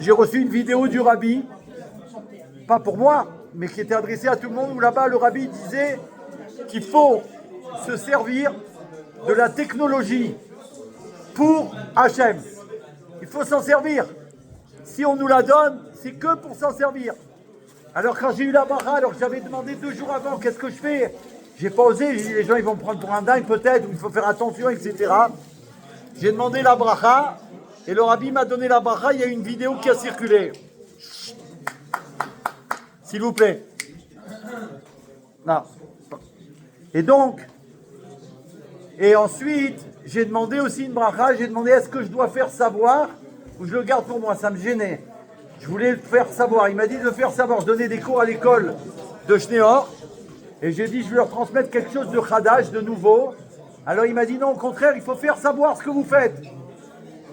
j'ai reçu une vidéo du Rabbi, pas pour moi, mais qui était adressée à tout le monde, où là-bas le Rabbi disait qu'il faut se servir de la technologie pour Hachem. Il faut s'en servir. Si on nous la donne, c'est que pour s'en servir. Alors quand j'ai eu la bracha, alors que j'avais demandé 2 jours avant, qu'est-ce que je fais? J'ai pas osé, j'ai dit les gens ils vont me prendre pour un dingue peut-être, ou il faut faire attention, etc. J'ai demandé la bracha, et le Rabbi m'a donné la bracha, il y a une vidéo qui a circulé. S'il vous plaît. Non. Et donc, et ensuite, j'ai demandé aussi une bracha, j'ai demandé est-ce que je dois faire savoir ou je le garde pour moi, ça me gênait. Je voulais le faire savoir, il m'a dit de le faire savoir, je donnais des cours à l'école de Schneor, et j'ai dit je vais leur transmettre quelque chose de Khadash, de nouveau. Alors il m'a dit non, au contraire, il faut faire savoir ce que vous faites.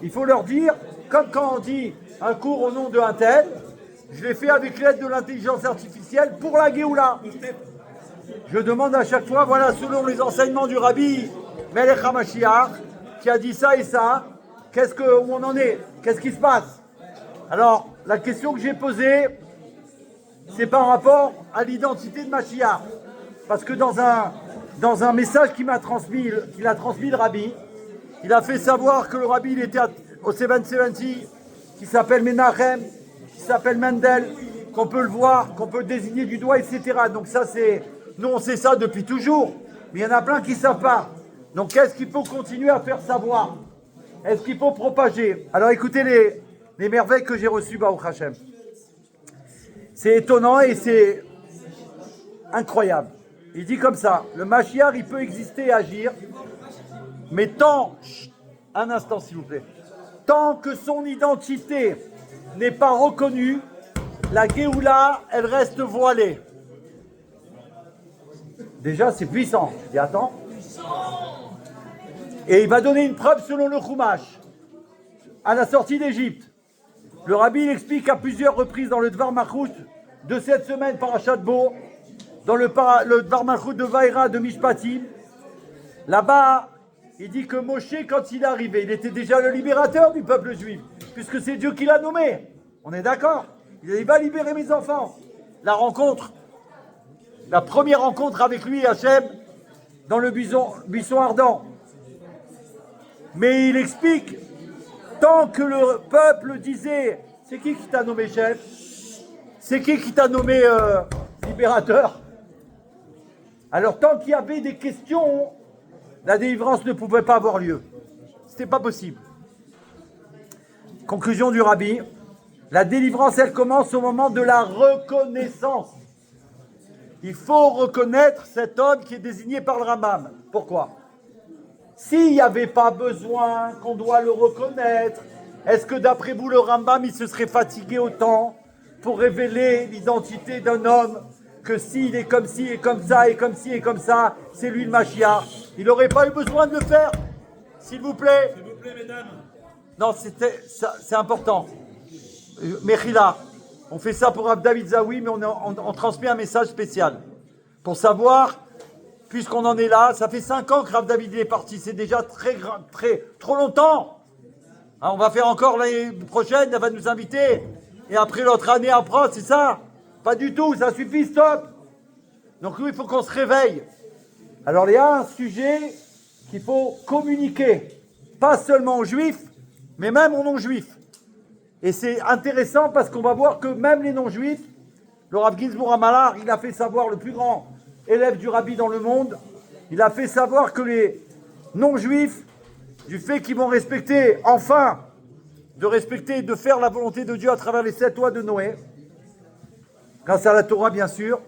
Il faut leur dire, comme quand on dit un cours au nom d'un tel, je l'ai fait avec l'aide de l'intelligence artificielle pour la Géoula. Je demande à chaque fois, voilà, selon les enseignements du Rabbi Melech HaMashiach, qui a dit ça et ça, où on en est? Qu'est-ce qui se passe? Alors, la question que j'ai posée, c'est par rapport à l'identité de Mashiach. Parce que dans un message qu'il a transmis le Rabbi, il a fait savoir que le Rabbi il était au 770, qui s'appelle Menachem, qui s'appelle Mendel, qu'on peut le voir, qu'on peut le désigner du doigt, etc. Donc ça c'est... Nous on sait ça depuis toujours, mais il y en a plein qui ne savent pas. Donc qu'est-ce qu'il faut continuer à faire savoir? Est-ce qu'il faut propager? Alors écoutez les merveilles que j'ai reçues, Baruch Hashem. C'est étonnant et c'est incroyable. Il dit comme ça, le Mashiach il peut exister et agir, mais un instant s'il vous plaît, tant que son identité n'est pas reconnue, la Géoula, elle reste voilée. Déjà, c'est puissant. Je dis, attends. Et il va donner une preuve selon le Chumash. À la sortie d'Égypte, le Rabbi il explique à plusieurs reprises dans le Dvar Malchut de cette semaine, Parashat Bo, dans le Dvar Malchut de Vaïra de Mishpatim. Là-bas, il dit que Moshe, quand il est arrivé, il était déjà le libérateur du peuple juif, puisque c'est Dieu qui l'a nommé. On est d'accord? Il a dit, va libérer mes enfants. La rencontre la première rencontre avec lui, Hachem, dans le buisson ardent. Mais il explique, tant que le peuple disait, c'est qui t'a nommé chef? C'est qui t'a nommé libérateur? Alors tant qu'il y avait des questions, la délivrance ne pouvait pas avoir lieu. C'était pas possible. Conclusion du rabbi, la délivrance, elle commence au moment de la reconnaissance. Il faut reconnaître cet homme qui est désigné par le Rambam. Pourquoi? S'il n'y avait pas besoin qu'on doit le reconnaître, est-ce que d'après vous, le Rambam, il se serait fatigué autant pour révéler l'identité d'un homme que s'il est comme ci et comme ça et comme ci et comme ça, c'est lui le Mashiach? Il n'aurait pas eu besoin de le faire? S'il vous plaît. S'il vous plaît, mesdames. Non, c'est important. Mechila, on fait ça pour David Zawi, mais on transmet un message spécial. Pour savoir, puisqu'on en est là, ça fait 5 ans que Rav David est parti, c'est déjà trop longtemps. Hein, on va faire encore l'année prochaine, elle va nous inviter. Et après l'autre année, après, c'est ça? Pas du tout, ça suffit, stop. Donc nous, il faut qu'on se réveille. Alors il y a un sujet qu'il faut communiquer, pas seulement aux juifs, mais même aux non-juifs. Et c'est intéressant parce qu'on va voir que même les non-juifs, le Rav Ginsburg Amalar, il a fait savoir, le plus grand élève du rabbi dans le monde, il a fait savoir que les non-juifs, du fait qu'ils vont respecter, enfin, de respecter et de faire la volonté de Dieu à travers les 7 lois de Noé, grâce à la Torah bien sûr,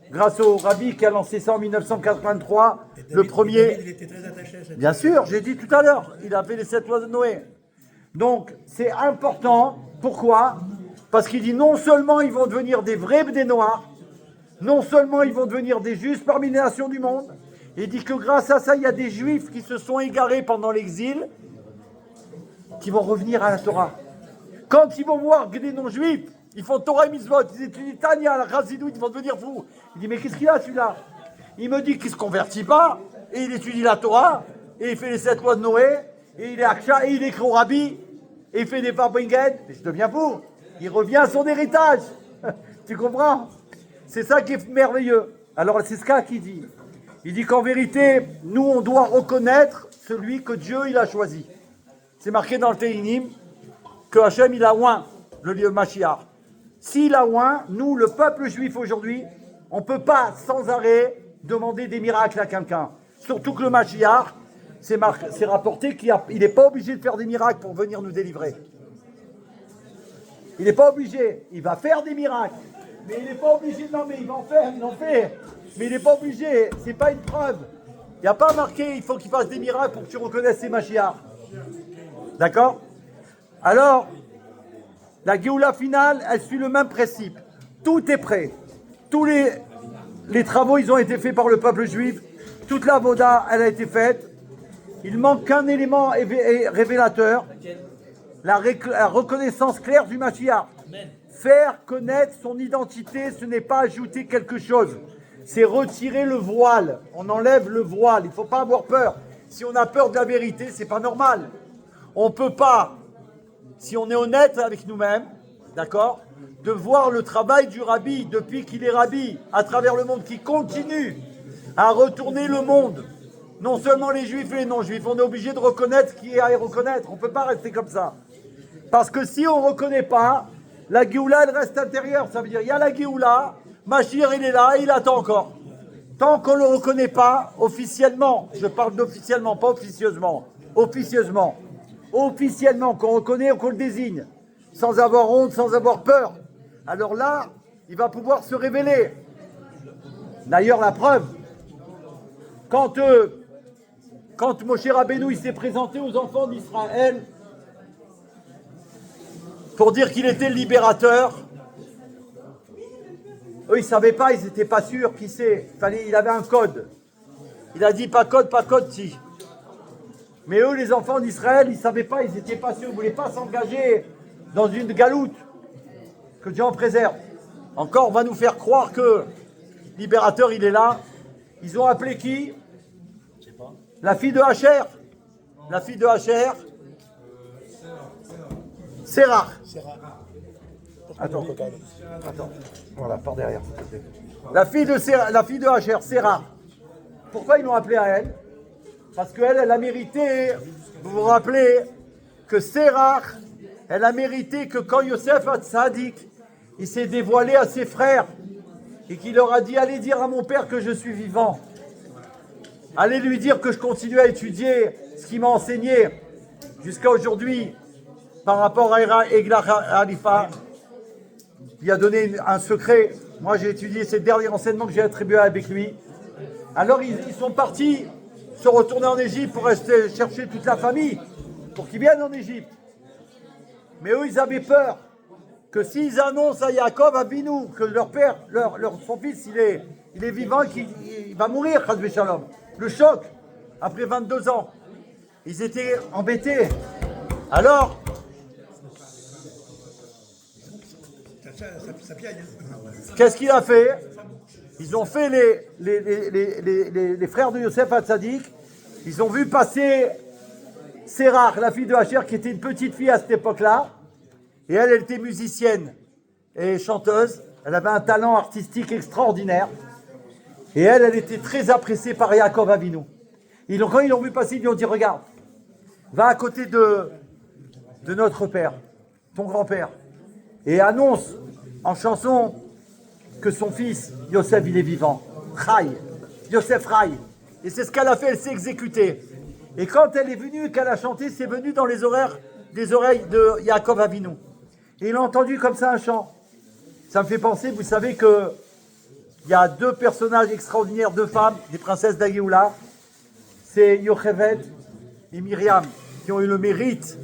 grâce au rabbi qui a lancé ça en 1983, le premier... Il était très attaché à cette... Bien sûr, j'ai dit tout à l'heure, il a fait les 7 lois de Noé. Donc, c'est important. Pourquoi? Parce qu'il dit non seulement ils vont devenir des vrais Bnei-Noach, non seulement ils vont devenir des justes parmi les nations du monde, il dit que grâce à ça, il y a des juifs qui se sont égarés pendant l'exil, qui vont revenir à la Torah. Quand ils vont voir que des non-juifs, ils font Torah et Mitzvot, ils étudient Tanya, la Chassidut, ils vont devenir fous. Il dit, mais qu'est-ce qu'il a celui-là? Il me dit qu'il ne se convertit pas, et il étudie la Torah, et il fait les 7 lois de Noé, et il est Aksha, et il écrit au Rabbi, et il fait des Farbringen, et je deviens fou. Il revient à son héritage. Tu comprends? C'est ça qui est merveilleux. Alors c'est ce cas qu'il dit. Il dit qu'en vérité, nous on doit reconnaître celui que Dieu il a choisi. C'est marqué dans le Teilim que Hachem il a oint le lieu Mashiach. S'il a oint, nous le peuple juif aujourd'hui, on ne peut pas sans arrêt demander des miracles à quelqu'un. Surtout que le Mashiach, c'est rapporté qu'il n'est pas obligé de faire des miracles pour venir nous délivrer. Il n'est pas obligé. Il va faire des miracles. Mais il n'est pas obligé. Non, mais il va en faire, il en fait. Mais il n'est pas obligé. C'est pas une preuve. Il n'y a pas marqué il faut qu'il fasse des miracles pour que tu reconnaisses ses Mashiach. D'accord? Alors, la Géoula finale, elle suit le même principe. Tout est prêt. Tous les travaux, ils ont été faits par le peuple juif. Toute la voda, elle a été faite. Il manque qu'un élément révélateur, la reconnaissance claire du Mashiach. Faire connaître son identité, ce n'est pas ajouter quelque chose. C'est retirer le voile. On enlève le voile. Il ne faut pas avoir peur. Si on a peur de la vérité, c'est pas normal. On ne peut pas, si on est honnête avec nous-mêmes, d'accord, de voir le travail du rabbi depuis qu'il est rabbi à travers le monde, qui continue à retourner le monde. Non seulement les juifs et les non-juifs, on est obligé de reconnaître ce qui est à reconnaître. On ne peut pas rester comme ça. Parce que si on ne reconnaît pas, la Géoula, elle reste intérieure. Ça veut dire, il y a la Géoula, Mashiach, il est là, il attend encore. Tant qu'on ne le reconnaît pas, officiellement, je parle d'officiellement, pas officieusement, officiellement, qu'on reconnaît ou qu'on le désigne, sans avoir honte, sans avoir peur, alors là, il va pouvoir se révéler. D'ailleurs, la preuve, quand Moshe Rabbeinu il s'est présenté aux enfants d'Israël pour dire qu'il était le libérateur, eux ils ne savaient pas, ils n'étaient pas sûrs qui c'est. Il avait un code. Il a dit pas code, si. Mais eux, les enfants d'Israël, ils ne savaient pas, ils n'étaient pas sûrs, ils ne voulaient pas s'engager dans une galoute. Que Dieu en préserve. Encore, on va nous faire croire que le libérateur, il est là. Ils ont appelé qui? La fille de Hacher. La fille de Hacher. Sérach. Attends. Voilà, par derrière. s'il te plaît. La fille de Hacher, Sarah. Pourquoi ils l'ont appelée à elle? Parce qu'elle, elle a mérité, vous vous rappelez, que Sarah, elle a mérité que quand Yosef Hatzadik, il s'est dévoilé à ses frères, et qu'il leur a dit, allez dire à mon père que je suis vivant. Allez lui dire que je continue à étudier ce qu'il m'a enseigné jusqu'à aujourd'hui par rapport à Eglah Khalifa. Il a donné un secret. Moi, j'ai étudié ces derniers renseignements que j'ai attribués avec lui. Alors, ils sont partis se retourner en Égypte pour rester chercher toute la famille, pour qu'ils viennent en Égypte. Mais eux, ils avaient peur que s'ils annoncent à Yaakov Avinu que leur père, son fils, il est vivant, qu'il va mourir, Chas v'Shalom. Le choc, après 22 ans. Ils étaient embêtés. Alors, qu'est-ce qu'il a fait? Ils ont fait les frères de Yosef Hatzadik. Ils ont vu passer Sarah, la fille de Hacher, qui était une petite fille à cette époque-là. Et elle était musicienne et chanteuse. Elle avait un talent artistique extraordinaire. Et elle était très appréciée par Yaakov Avinu. Quand ils l'ont vu passer, ils lui ont dit, regarde, va à côté de notre père, ton grand-père, et annonce en chanson que son fils, Yosef, il est vivant. Chai. Yosef Chai. Et c'est ce qu'elle a fait, elle s'est exécutée. Et quand elle est venue et qu'elle a chanté, c'est venu dans des oreilles de Yaakov Avinu. Et il a entendu comme ça un chant. Ça me fait penser, vous savez que il y a deux personnages extraordinaires, deux femmes, des princesses d'Agéoula. C'est Yocheved et Myriam, qui ont eu le mérite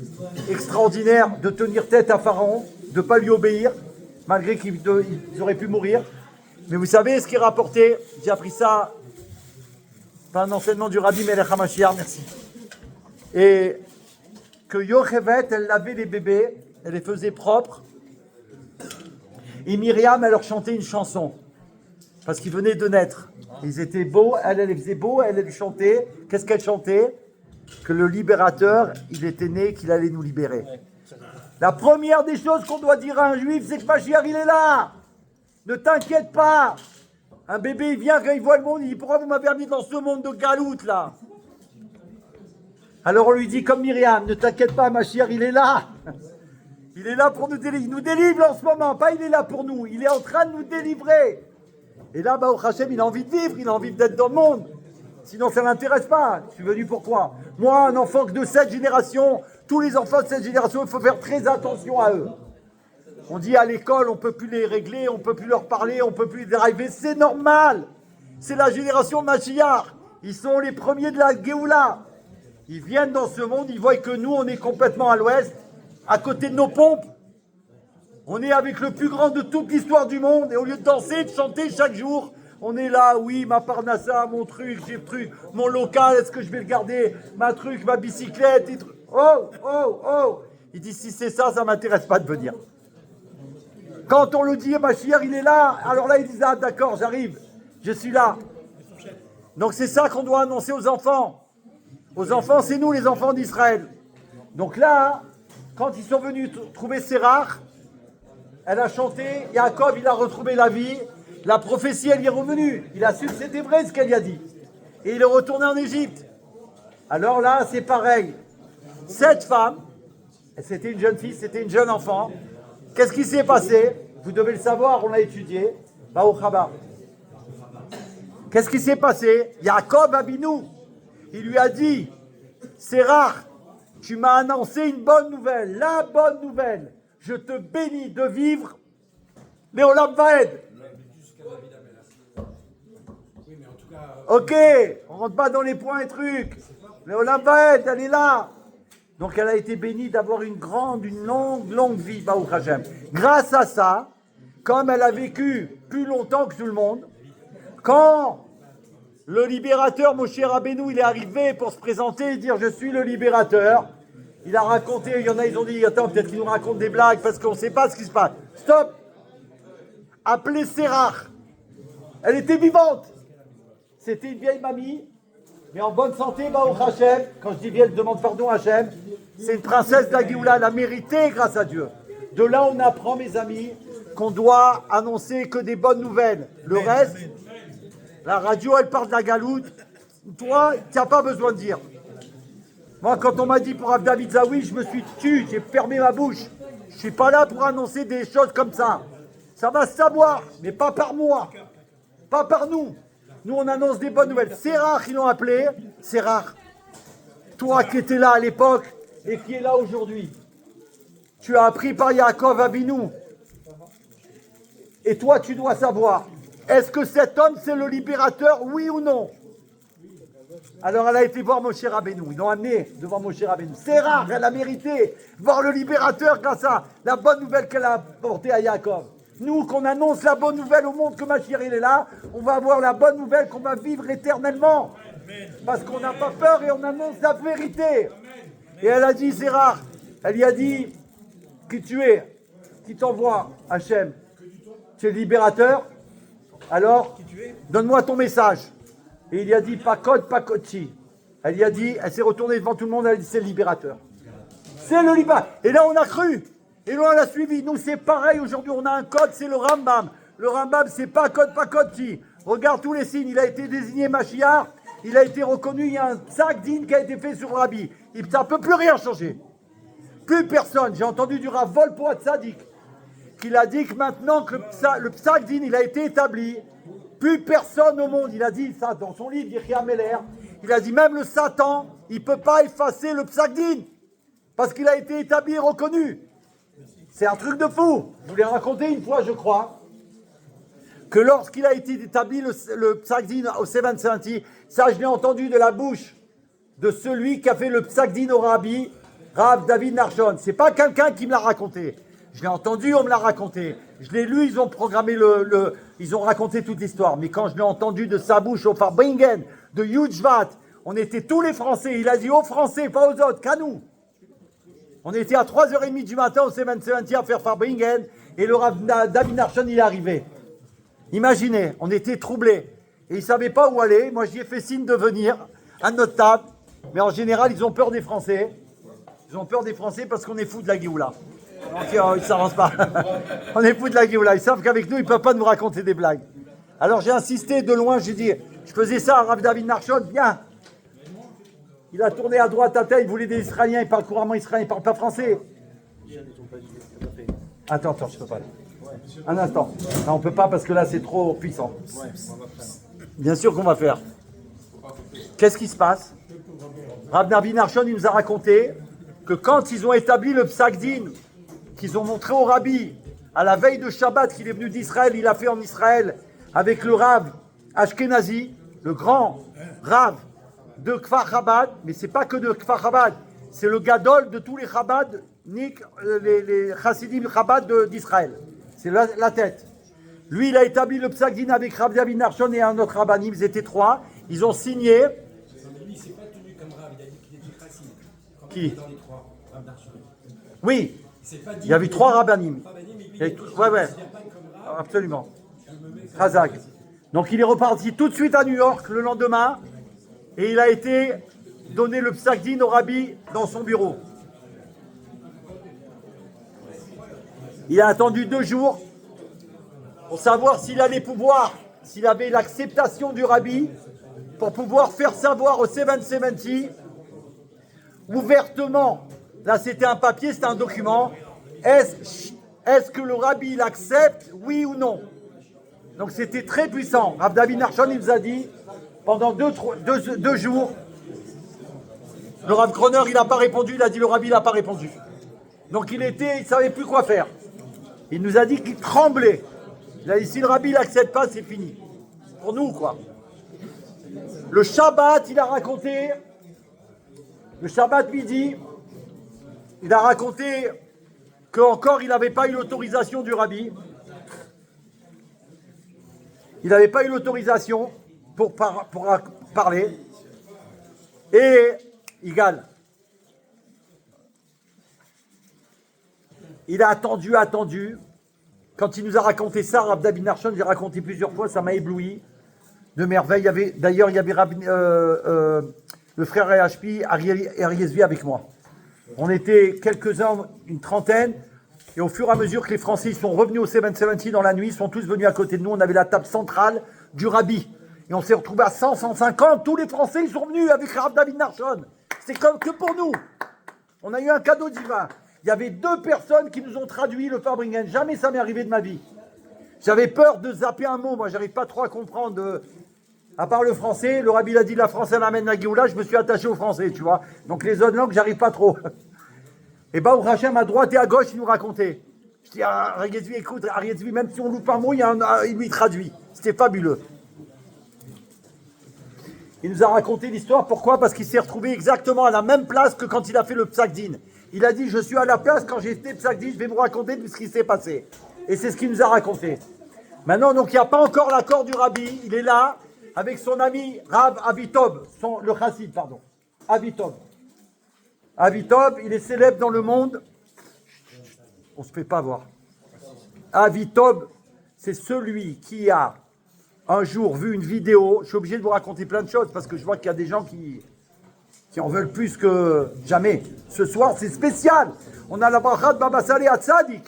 extraordinaire de tenir tête à Pharaon, de ne pas lui obéir, malgré qu'ils auraient pu mourir. Mais vous savez ce qui est rapporté? J'ai appris ça par un enseignement du Rabbi Melech HaMashiach, merci. Et que Yocheved, elle lavait les bébés, elle les faisait propres. Et Myriam, elle leur chantait une chanson. Parce qu'ils venaient de naître. Ils étaient beaux, elle les faisait beaux, elle chantait. Qu'est-ce qu'elle chantait? Que le libérateur, il était né, qu'il allait nous libérer. La première des choses qu'on doit dire à un juif, c'est que Mashiach, il est là. Ne t'inquiète pas. Un bébé, il vient, quand il voit le monde, il dit, pourquoi vous m'avez mis dans ce monde de galoute, là? Alors on lui dit, comme Myriam, ne t'inquiète pas, Mashiach, il est là. Il est là pour nous délivrer. Il nous délivre en ce moment, pas il est là pour nous. Il est en train de nous délivrer. Et là, Baruch Hashem, il a envie de vivre, il a envie d'être dans le monde. Sinon, ça ne l'intéresse pas. Je suis venu pourquoi? Moi, un enfant de cette génération, tous les enfants de cette génération, il faut faire très attention à eux. On dit à l'école, on ne peut plus les régler, on ne peut plus leur parler, on ne peut plus les arriver. C'est normal. C'est la génération Mashiach. Ils sont les premiers de la Géoula. Ils viennent dans ce monde, ils voient que nous, on est complètement à l'ouest, à côté de nos pompes. On est avec le plus grand de toute l'histoire du monde, et au lieu de danser, de chanter chaque jour, on est là, oui, ma parnassa, mon truc, j'ai le truc, mon local, est-ce que je vais le garder, ma truc, ma bicyclette, et oh. Il dit, si c'est ça, ça ne m'intéresse pas de venir. Quand on le dit, Mashiach, il est là, alors là, il dit, ah d'accord, j'arrive, je suis là. Donc c'est ça qu'on doit annoncer aux enfants. Aux enfants, c'est nous, les enfants d'Israël. Donc là, quand ils sont venus trouver Sarah, elle a chanté, Yaakov, il a retrouvé la vie, la prophétie, elle y est revenue. Il a su que c'était vrai ce qu'elle y a dit. Et il est retourné en Égypte. Alors là, c'est pareil. Cette femme, c'était une jeune fille, c'était une jeune enfant. Qu'est-ce qui s'est passé? Vous devez le savoir, on l'a étudié. Au Chabar. Qu'est-ce qui s'est passé? Yaakov Avinu, il lui a dit, Sarah, tu m'as annoncé une bonne nouvelle, la bonne nouvelle. Je te bénis de vivre les Olam Vaed. Ok, on rentre pas dans les points et trucs. Les Olam Vaed, elle est là. Donc elle a été bénie d'avoir une longue vie, Baruch Hashem. Grâce à ça, comme elle a vécu plus longtemps que tout le monde, quand le libérateur, Moshe Rabbeinu, il est arrivé pour se présenter et dire « Je suis le libérateur », il a raconté, il y en a, ils ont dit, attends, peut-être qu'il nous raconte des blagues parce qu'on ne sait pas ce qui se passe. Stop! Appelez Sarah. Elle était vivante. C'était une vieille mamie, mais en bonne santé, Baruch Hashem. Quand je dis vieille, demande pardon Hashem. C'est une princesse de la Géoula, elle a mérité grâce à Dieu. De là, on apprend, mes amis, qu'on doit annoncer que des bonnes nouvelles. Le reste, la radio, elle parle de la galoute. Toi, tu n'as pas besoin de dire. Moi, quand on m'a dit pour David Zawi, je me suis tué, j'ai fermé ma bouche. Je ne suis pas là pour annoncer des choses comme ça. Ça va se savoir, mais pas par moi. Pas par nous. Nous, on annonce des bonnes nouvelles. C'est rare qu'ils l'ont appelé. C'est rare. Toi qui étais là à l'époque et qui est là aujourd'hui. Tu as appris par Yaakov Avinu. Et toi, tu dois savoir, est-ce que cet homme, c'est le libérateur, oui ou non? Alors, elle a été voir Moshe Rabbeinu. Ils l'ont amené devant Moshe Rabbeinu. C'est rare, elle a mérité voir le libérateur grâce à la bonne nouvelle qu'elle a apportée à Yaakov. Nous, qu'on annonce la bonne nouvelle au monde que Mashiach il est là, on va avoir la bonne nouvelle qu'on va vivre éternellement. Parce qu'on n'a pas peur et on annonce la vérité. Et elle a dit, c'est rare. Elle y a dit, qui tu es, qui t'envoie, Hachem. Tu es le libérateur. Alors, donne-moi ton message. Et il y a dit, pas code, pas cochi. Elle y a dit, elle s'est retournée devant tout le monde, elle a dit, c'est le libérateur. C'est le libérateur. Et là, on a cru. Et là, on l'a suivi. Nous, c'est pareil. Aujourd'hui, on a un code, c'est le Rambam. Le Rambam, c'est pas code, pas cochi. Regarde tous les signes. Il a été désigné Mashiach. Il a été reconnu. Il y a un psak din qui a été fait sur le Rabbi. Ça ne peut plus rien changer. Plus personne. J'ai entendu du Rav Volpo Tzadik qu'il a dit que maintenant que le psak din, il a été établi, plus personne au monde, il a dit ça dans son livre, Yechia Meller, il a dit même le Satan, il ne peut pas effacer le psak din, parce qu'il a été établi et reconnu. C'est un truc de fou. Je vous l'ai raconté une fois, je crois, que lorsqu'il a été établi le psak din au 770, ça je l'ai entendu de la bouche de celui qui a fait le psak din au Rabbi, Rav David Narshon. C'est pas quelqu'un qui me l'a raconté. Je l'ai entendu, on me l'a raconté. Je l'ai lu, ils ont programmé ils ont raconté toute l'histoire. Mais quand je l'ai entendu de sa bouche au Farbringen, de Yudjvat, on était tous les Français. Il a dit aux Français, pas aux autres, qu'à nous. On était à 3h30 du matin au 770 à faire Farbringen et le Rav David Narshon, il est arrivé. Imaginez, on était troublés. Et ils ne savaient pas où aller. Moi, j'y ai fait signe de venir à notre table. Mais en général, ils ont peur des Français. Ils ont peur des Français parce qu'on est fous de la Géoula. Donc, ils ne s'avancent pas. On est fous de la Géoula. Ils savent qu'avec nous, ils ne peuvent pas nous raconter des blagues. Alors, j'ai insisté de loin. J'ai dit, je faisais ça à Rav David Narshon. Viens. Il a tourné à droite, à tête. Il voulait des Israéliens. Il parle couramment israélien. Il ne parle pas français. Attends, je ne peux pas. Un instant. Non, on ne peut pas parce que là, c'est trop puissant. Bien sûr qu'on va faire. Qu'est-ce qui se passe? Rav David Narshon, il nous a raconté que quand ils ont établi le psak din, qu'ils ont montré au Rabbi, à la veille de Shabbat, qu'il est venu d'Israël, il a fait en Israël, avec le Rav Ashkenazi, le grand Rav de Kfar Chabad, mais c'est pas que de Kfar Chabad, c'est le gadol de tous les Chabad, les Chassidim Chabad d'Israël. C'est la tête. Lui, il a établi le psak din avec Rav David Narshon et un autre rabbanim, ils étaient trois, ils ont signé. Il s'est pas tenu comme Rav, il a dit qu'il était chassid. Qui? Dans les trois, Rav Narshon. Oui, il y avait trois rabbanim. Ouais, absolument. Khazag. Donc il est reparti tout de suite à New York le lendemain et il a été donné le psak din au Rabbi dans son bureau. Il a attendu 2 jours pour savoir s'il allait pouvoir, s'il avait l'acceptation du Rabbi pour pouvoir faire savoir au 770 ouvertement, là c'était un papier, c'était un document, est-ce que le Rabbi l'accepte, oui ou non? Donc c'était très puissant. Rav David Narshon, il nous a dit, pendant 2 jours, le Rav Kroner, il n'a pas répondu, il a dit le Rabbi, il n'a pas répondu. Donc il ne savait plus quoi faire. Il nous a dit qu'il tremblait. Il a dit, si le Rabbi l'accepte pas, c'est fini. Pour nous, quoi. Le Shabbat, il a raconté, le Shabbat midi, il a raconté qu'encore il n'avait pas eu l'autorisation du Rabbi. Il n'avait pas eu l'autorisation pour parler. Et Igal, il a attendu. Quand il nous a raconté ça, Rav David Narshon, j'ai raconté plusieurs fois, ça m'a ébloui de merveille. Il y avait le frère EHP, Ariel Zvi avec moi. On était quelques-uns, une trentaine. Et au fur et à mesure que les Français ils sont revenus au 770 dans la nuit, ils sont tous venus à côté de nous. On avait la table centrale du Rabbi. Et on s'est retrouvés à 100, 150. Tous les Français ils sont venus avec Rav David Nachshon. C'est comme que pour nous. On a eu un cadeau divin. Il y avait 2 personnes qui nous ont traduit le Farbringen. Jamais ça m'est arrivé de ma vie. J'avais peur de zapper un mot. Moi, j'arrive pas trop à comprendre. À part le français, le Rabbi a dit la France elle amène la Géoula. Je me suis attaché au français, tu vois. Donc les autres langues, j'arrive pas trop. Et bah, au Hachem, à droite et à gauche, il nous racontait. Je dis à Ariezvi, écoute, Ariezvi, même si on loupe un mot, il lui traduit. C'était fabuleux. Il nous a raconté l'histoire. Pourquoi? Parce qu'il s'est retrouvé exactement à la même place que quand il a fait le Psakdin. Il a dit, je suis à la place quand j'ai fait Psakdin, je vais vous raconter tout ce qui s'est passé. Et c'est ce qu'il nous a raconté. Maintenant, donc, il n'y a pas encore l'accord du Rabbi. Il est là, avec son ami Rav Avitob, le chassid, pardon. Avitob. Avitob, il est célèbre dans le monde. On ne se fait pas voir. Avitob, c'est celui qui a un jour vu une vidéo. Je suis obligé de vous raconter plein de choses parce que je vois qu'il y a des gens qui en veulent plus que jamais. Ce soir, c'est spécial. On a la bracha de Baba Saleh à Tzadik.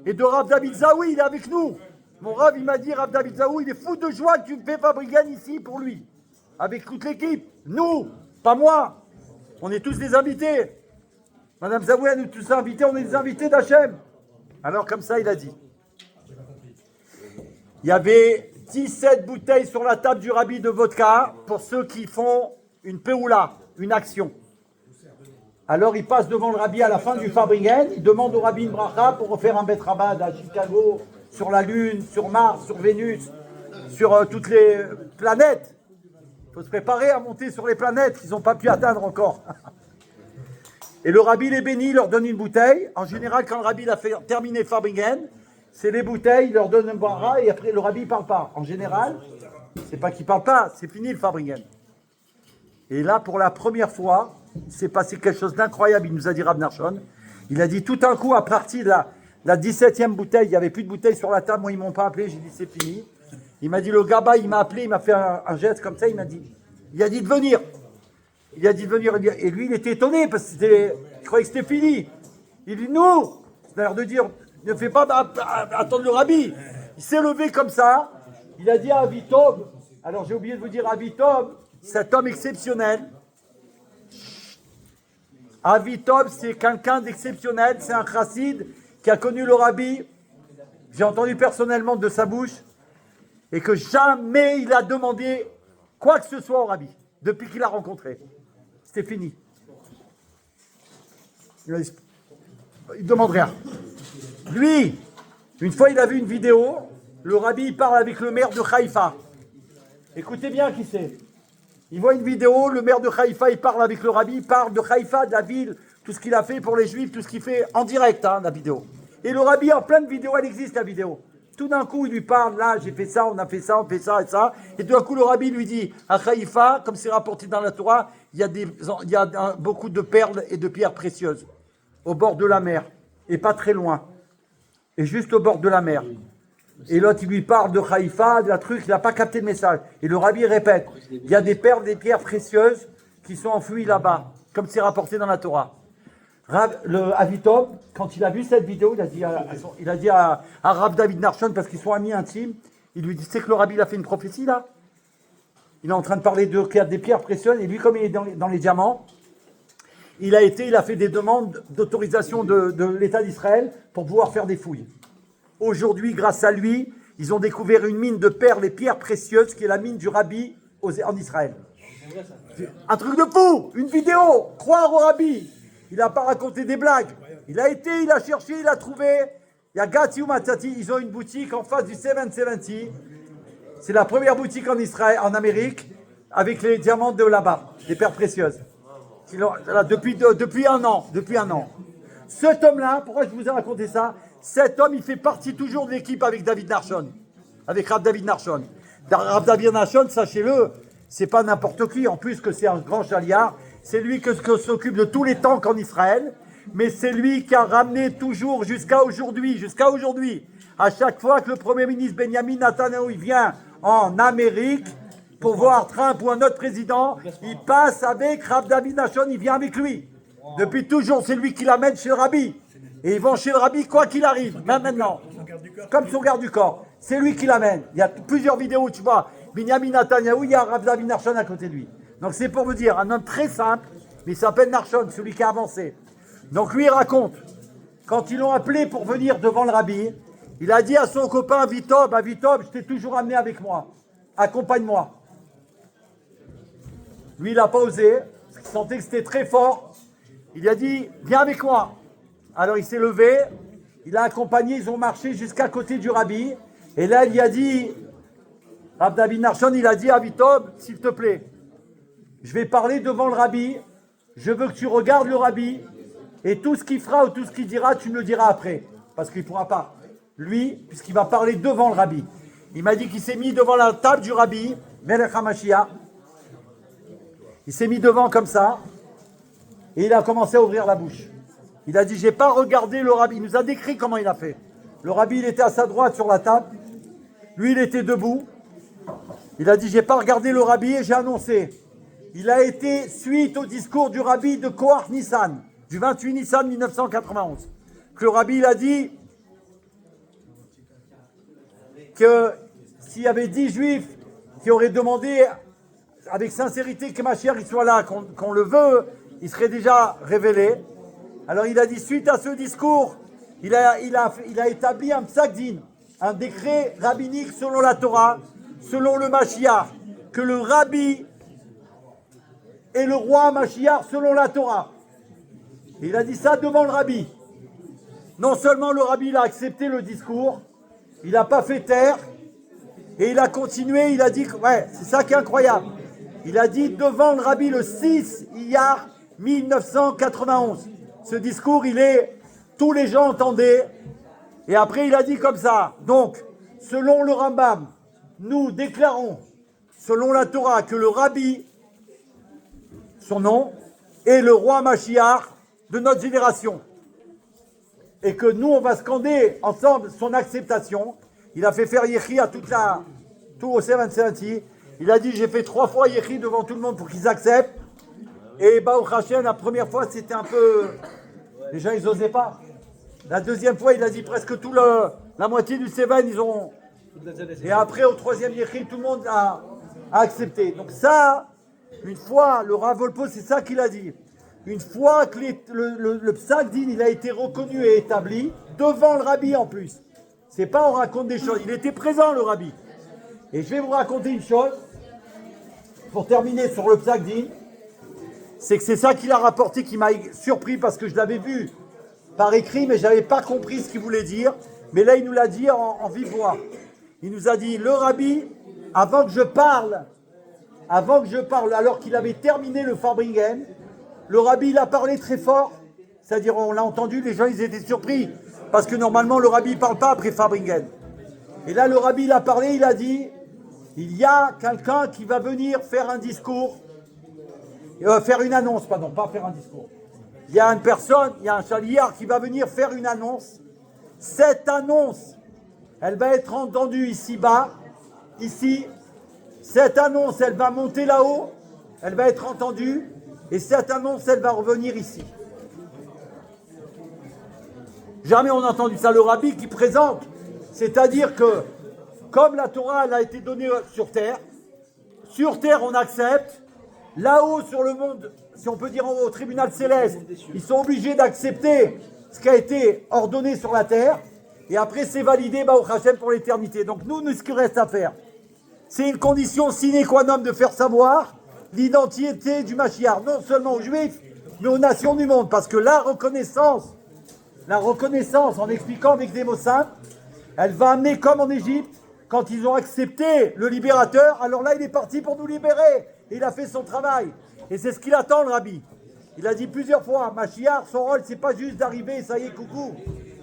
Et de Rav David Zaoui, il est avec nous. Mon Rav, il m'a dit, Rav David Zaoui, il est fou de joie que tu me fais Fabrigan ici pour lui. Avec toute l'équipe. Nous, pas moi. On est tous des invités. Madame Zaoui, elle nous tous invités, on est des invités d'Hachem. Alors comme ça, il a dit. Il y avait 17 bouteilles sur la table du Rabbi de vodka pour ceux qui font une peoula, une action. Alors il passe devant le Rabbi à la fin du Farbringen, il demande au Rabbi une bracha pour refaire un Bet Rabad à Chicago, sur la Lune, sur Mars, sur Vénus, sur toutes les planètes. Il faut se préparer à monter sur les planètes qu'ils n'ont pas pu atteindre encore. Et le Rabbi les bénit, il leur donne une bouteille. En général, quand le Rabbi a fait terminer Farbringen, c'est les bouteilles, il leur donne un bracha et après le Rabbi ne parle pas. En général, c'est pas qu'il ne parle pas, c'est fini le Farbringen. Et là, pour la première fois, il s'est passé quelque chose d'incroyable, il nous a dit Rav Nachshon. Il a dit tout d'un coup, à partir de la 17e bouteille, il n'y avait plus de bouteilles sur la table, moi ils ne m'ont pas appelé, j'ai dit c'est fini. Il m'a dit le gaba, il m'a appelé, il m'a fait un geste comme ça, il a dit de venir. Il a dit de venir, et lui il était étonné parce que je croyais que c'était fini. Il dit nous, c'est l'air de dire, ne fais pas attendre le Rabbi. Il s'est levé comme ça, il a dit à Avitob, alors j'ai oublié de vous dire Avitob, cet homme exceptionnel. Avitob, c'est quelqu'un d'exceptionnel, c'est un chassid qui a connu le Rabbi, j'ai entendu personnellement de sa bouche, et que jamais il a demandé quoi que ce soit au Rabbi, depuis qu'il l'a rencontré. C'était fini. Il ne demande rien. Lui, une fois il a vu une vidéo, le Rabbi il parle avec le maire de Haïfa. Écoutez bien qui c'est. Il voit une vidéo, le maire de Haïfa, il parle avec le Rabbi, il parle de Haïfa, de la ville, tout ce qu'il a fait pour les Juifs, tout ce qu'il fait en direct, la vidéo. Et le Rabbi, en plein de vidéos, elle existe, la vidéo. Tout d'un coup, il lui parle, là, j'ai fait ça, on a fait ça, on fait ça et ça. Et tout d'un coup, le Rabbi lui dit, à Haïfa, comme c'est rapporté dans la Torah, il y a beaucoup de perles et de pierres précieuses, au bord de la mer, et pas très loin, et juste au bord de la mer. Et l'autre, il lui parle de Haïfa, de la truc, il n'a pas capté le message. Et le Rabbi répète, il y a des perles, des pierres précieuses qui sont enfouies là-bas, comme c'est rapporté dans la Torah. Le Avitob, quand il a vu cette vidéo, il a dit à Rav David Nachshon, parce qu'ils sont amis intimes, il lui dit, c'est que le Rabbi il a fait une prophétie là. Il est en train de parler des pierres précieuses, et lui, comme il est dans les diamants, il a fait des demandes d'autorisation de l'État d'Israël pour pouvoir faire des fouilles. Aujourd'hui, grâce à lui, ils ont découvert une mine de perles et pierres précieuses qui est la mine du Rabbi en Israël. Un truc de fou, une vidéo, croire au Rabbi. Il n'a pas raconté des blagues. Il a cherché, il a trouvé. Il y a Gati ou Matati, ils ont une boutique en face du 770. C'est la première boutique en Israël, en Amérique, avec les diamants de là-bas, les perles précieuses. Depuis un an. Cet homme-là, pourquoi je vous ai raconté ça? Cet homme, il fait partie toujours de l'équipe avec David Nachshon, avec Rav David Nachshon. Rav David Nachshon, sachez-le, c'est pas n'importe qui, en plus que c'est un grand chaliard, c'est lui qui s'occupe de tous les tanks en Israël, mais c'est lui qui a ramené toujours jusqu'à aujourd'hui, à chaque fois que le Premier ministre Benjamin Netanyahu vient en Amérique pour voir Trump ou un autre président, il passe avec Rav David Nachshon, il vient avec lui. Depuis toujours, c'est lui qui l'amène chez le Rabbi. Et ils vont chez le rabbi quoi qu'il arrive, même maintenant. Comme son garde du corps. C'est lui qui l'amène. Il y a plusieurs vidéos où tu vois Binyamin Netanyahu, il y a Rav David Narshon à côté de lui. Donc c'est pour vous dire, un homme très simple, mais il s'appelle Narshon, celui qui a avancé. Donc lui il raconte, quand ils l'ont appelé pour venir devant le rabbi, il a dit à son copain Vitob, je t'ai toujours amené avec moi, accompagne-moi. Lui il n'a pas osé, parce qu'il sentait que c'était très fort. Il a dit, viens avec moi. Alors il s'est levé, il a accompagné, ils ont marché jusqu'à côté du rabbi. Et là, il y a dit, Rav David Narshon, il a dit à Vitob, s'il te plaît, je vais parler devant le rabbi, je veux que tu regardes le rabbi, et tout ce qu'il fera ou tout ce qu'il dira, tu me le diras après. Parce qu'il ne pourra pas. Lui, puisqu'il va parler devant le rabbi. Il m'a dit qu'il s'est mis devant la table du rabbi, Melech HaMashiach. Il s'est mis devant comme ça, et il a commencé à ouvrir la bouche. Il a dit, j'ai pas regardé le rabbi. Il nous a décrit comment il a fait. Le rabbi, il était à sa droite sur la table. Lui, il était debout. Il a dit, j'ai pas regardé le rabbi et j'ai annoncé. Il a été suite au discours du rabbi de Koach Nissan, du 28 Nissan 1991. Que le rabbi, il a dit que s'il y avait 10 juifs qui auraient demandé avec sincérité que Mashiach il soit là, qu'on le veut, il serait déjà révélé. Alors il a dit, suite à ce discours, il a établi un psak-din, un décret rabbinique selon la Torah, selon le Mashiach, que le rabbi est le roi Mashiach selon la Torah. Et il a dit ça devant le rabbi. Non seulement le rabbi il a accepté le discours, il n'a pas fait taire, et il a continué, il a dit, ouais, c'est ça qui est incroyable. Il a dit devant le rabbi le 6 Iyar 1991. Ce discours, tous les gens entendaient. Et après, il a dit comme ça. Donc, selon le Rambam, nous déclarons, selon la Torah, que le rabbi, son nom, est le roi Mashiach de notre génération. Et que nous, on va scander ensemble son acceptation. Il a fait faire Yechi à tout au 770. Il a dit, j'ai fait 3 fois Yechi devant tout le monde pour qu'ils acceptent. Et Baruch Hashem, la première fois, c'était un peu... Les gens, ils n'osaient pas. La deuxième fois, il a dit presque la moitié du Seven, ils ont... Et après, au 3e Yechi, tout le monde a accepté. Donc ça, une fois, le Rav Wolpo, c'est ça qu'il a dit. Une fois que le psak-din, il a été reconnu et établi, devant le rabbi en plus. C'est pas on raconte des choses. Il était présent, le rabbi. Et je vais vous raconter une chose, pour terminer sur le psak-din. C'est que c'est ça qu'il a rapporté qui m'a surpris parce que je l'avais vu par écrit, mais je n'avais pas compris ce qu'il voulait dire. Mais là, il nous l'a dit en vive voix. Il nous a dit, le rabbi, avant que je parle, alors qu'il avait terminé le Farbringen, le rabbi, il a parlé très fort. C'est-à-dire, on l'a entendu, les gens, ils étaient surpris. Parce que normalement, le rabbi ne parle pas après Farbringen. Et là, le rabbi, il a parlé, il a dit, il y a quelqu'un qui va venir faire un discours. Faire une annonce, pardon, pas faire un discours. Il y a une personne, il y a un chaliard qui va venir faire une annonce. Cette annonce, elle va être entendue ici-bas, ici. Cette annonce, elle va monter là-haut, elle va être entendue. Et cette annonce, elle va revenir ici. Jamais on a entendu ça. Le rabbi qui présente, c'est-à-dire que, comme la Torah, elle a été donnée sur terre on accepte. Là-haut, sur le monde, si on peut dire au tribunal céleste, ils sont obligés d'accepter ce qui a été ordonné sur la terre. Et après, c'est validé au Hachem pour l'éternité. Donc nous, ce qu'il reste à faire, c'est une condition sine qua non de faire savoir l'identité du Mashiach, non seulement aux Juifs, mais aux nations du monde. Parce que la reconnaissance, en expliquant avec des mots simples, elle va amener comme en Égypte, quand ils ont accepté le libérateur, alors là, il est parti pour nous libérer. Et il a fait son travail. Et c'est ce qu'il attend, le rabbi. Il a dit plusieurs fois, Mashiach, son rôle, c'est pas juste d'arriver, ça y est, coucou.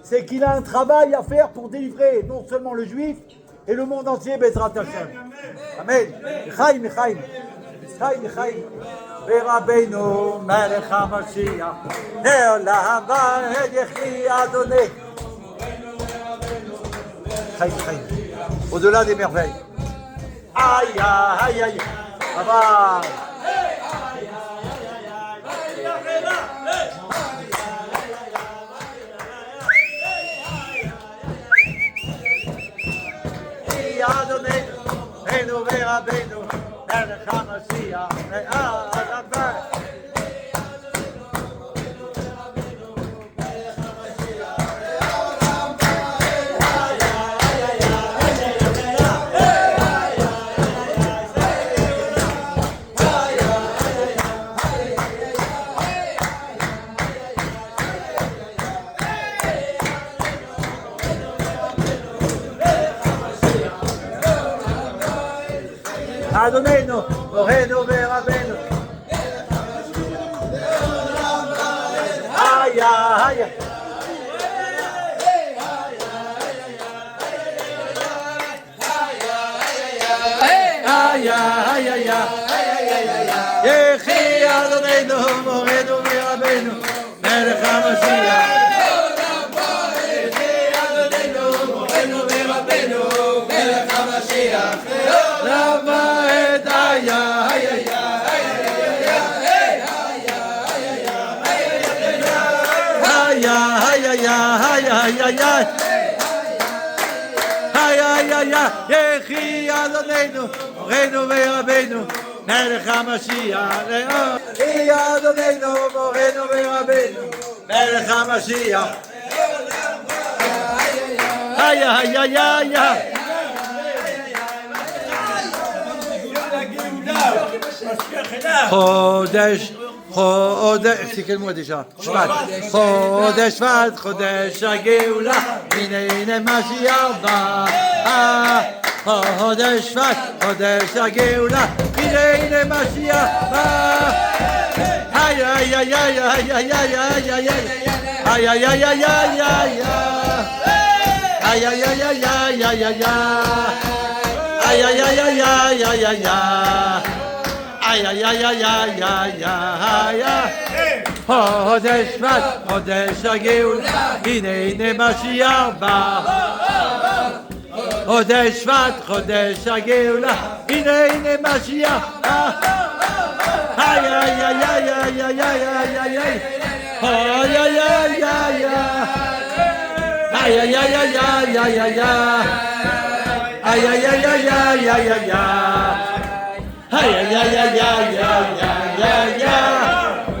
C'est qu'il a un travail à faire pour délivrer non seulement le juif, et le monde entier, Bezrat Hashem. Amen. Chaim, Chaim. Chaim, Chaim. Rabbeinu Melech HaMashiach, Ne'olam Va'ed Yechi Adonai. Chaim, Chaim. Au-delà des merveilles. Aïe, aïe, aïe. Bye-bye. ורבנו, מלך המשיח, והאדמה. אדוננו, מורנו ורבנו. היה, היה. יחי אדוננו, מורנו ורבנו, מלך המשיח. יחי אדוננו, מורנו ורבנו, מלך המשיח. למה את היה, היה, יחי אדוננו, מורנו ורבנו, מלך המשיח. יחי אדוננו, מורנו ורבנו, מלך המשיח. חודש, סיכלמו déjà. חודש שבט, חודש הגאולה, הנה משיח בא. חודש שבט, חודש הגאולה, הנה משיח בא. איי איי איי איי איי איי איי איי איי איי איי איי איי איי איי איי חודש שבט, חודש הגאולה, הנה משיח בא. חודש שבט, חודש הגאולה, הנה משיח בא. איי איי איי איי איי איי איי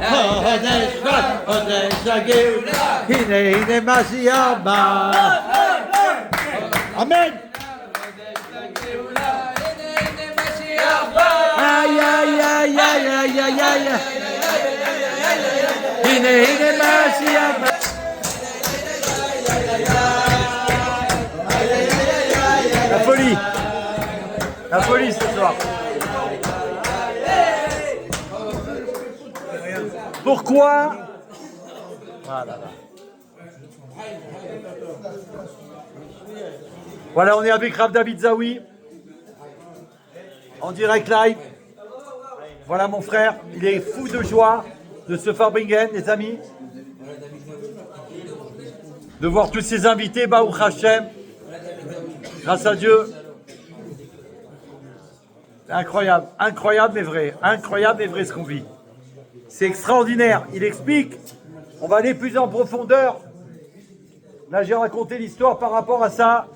חודש שבט, חודש הגאולה, הנה משיח בא. אמן. הנה משיח בא. La folie ce soir. Pourquoi? Voilà, on est avec Rav David Zawi en direct live. Voilà mon frère, il est fou de joie de ce Farbringen, les amis, de voir tous ces invités, Baruch Hashem, grâce à Dieu. Incroyable, incroyable mais vrai ce qu'on vit. C'est extraordinaire. Il explique, on va aller plus en profondeur. Là j'ai raconté l'histoire par rapport à ça.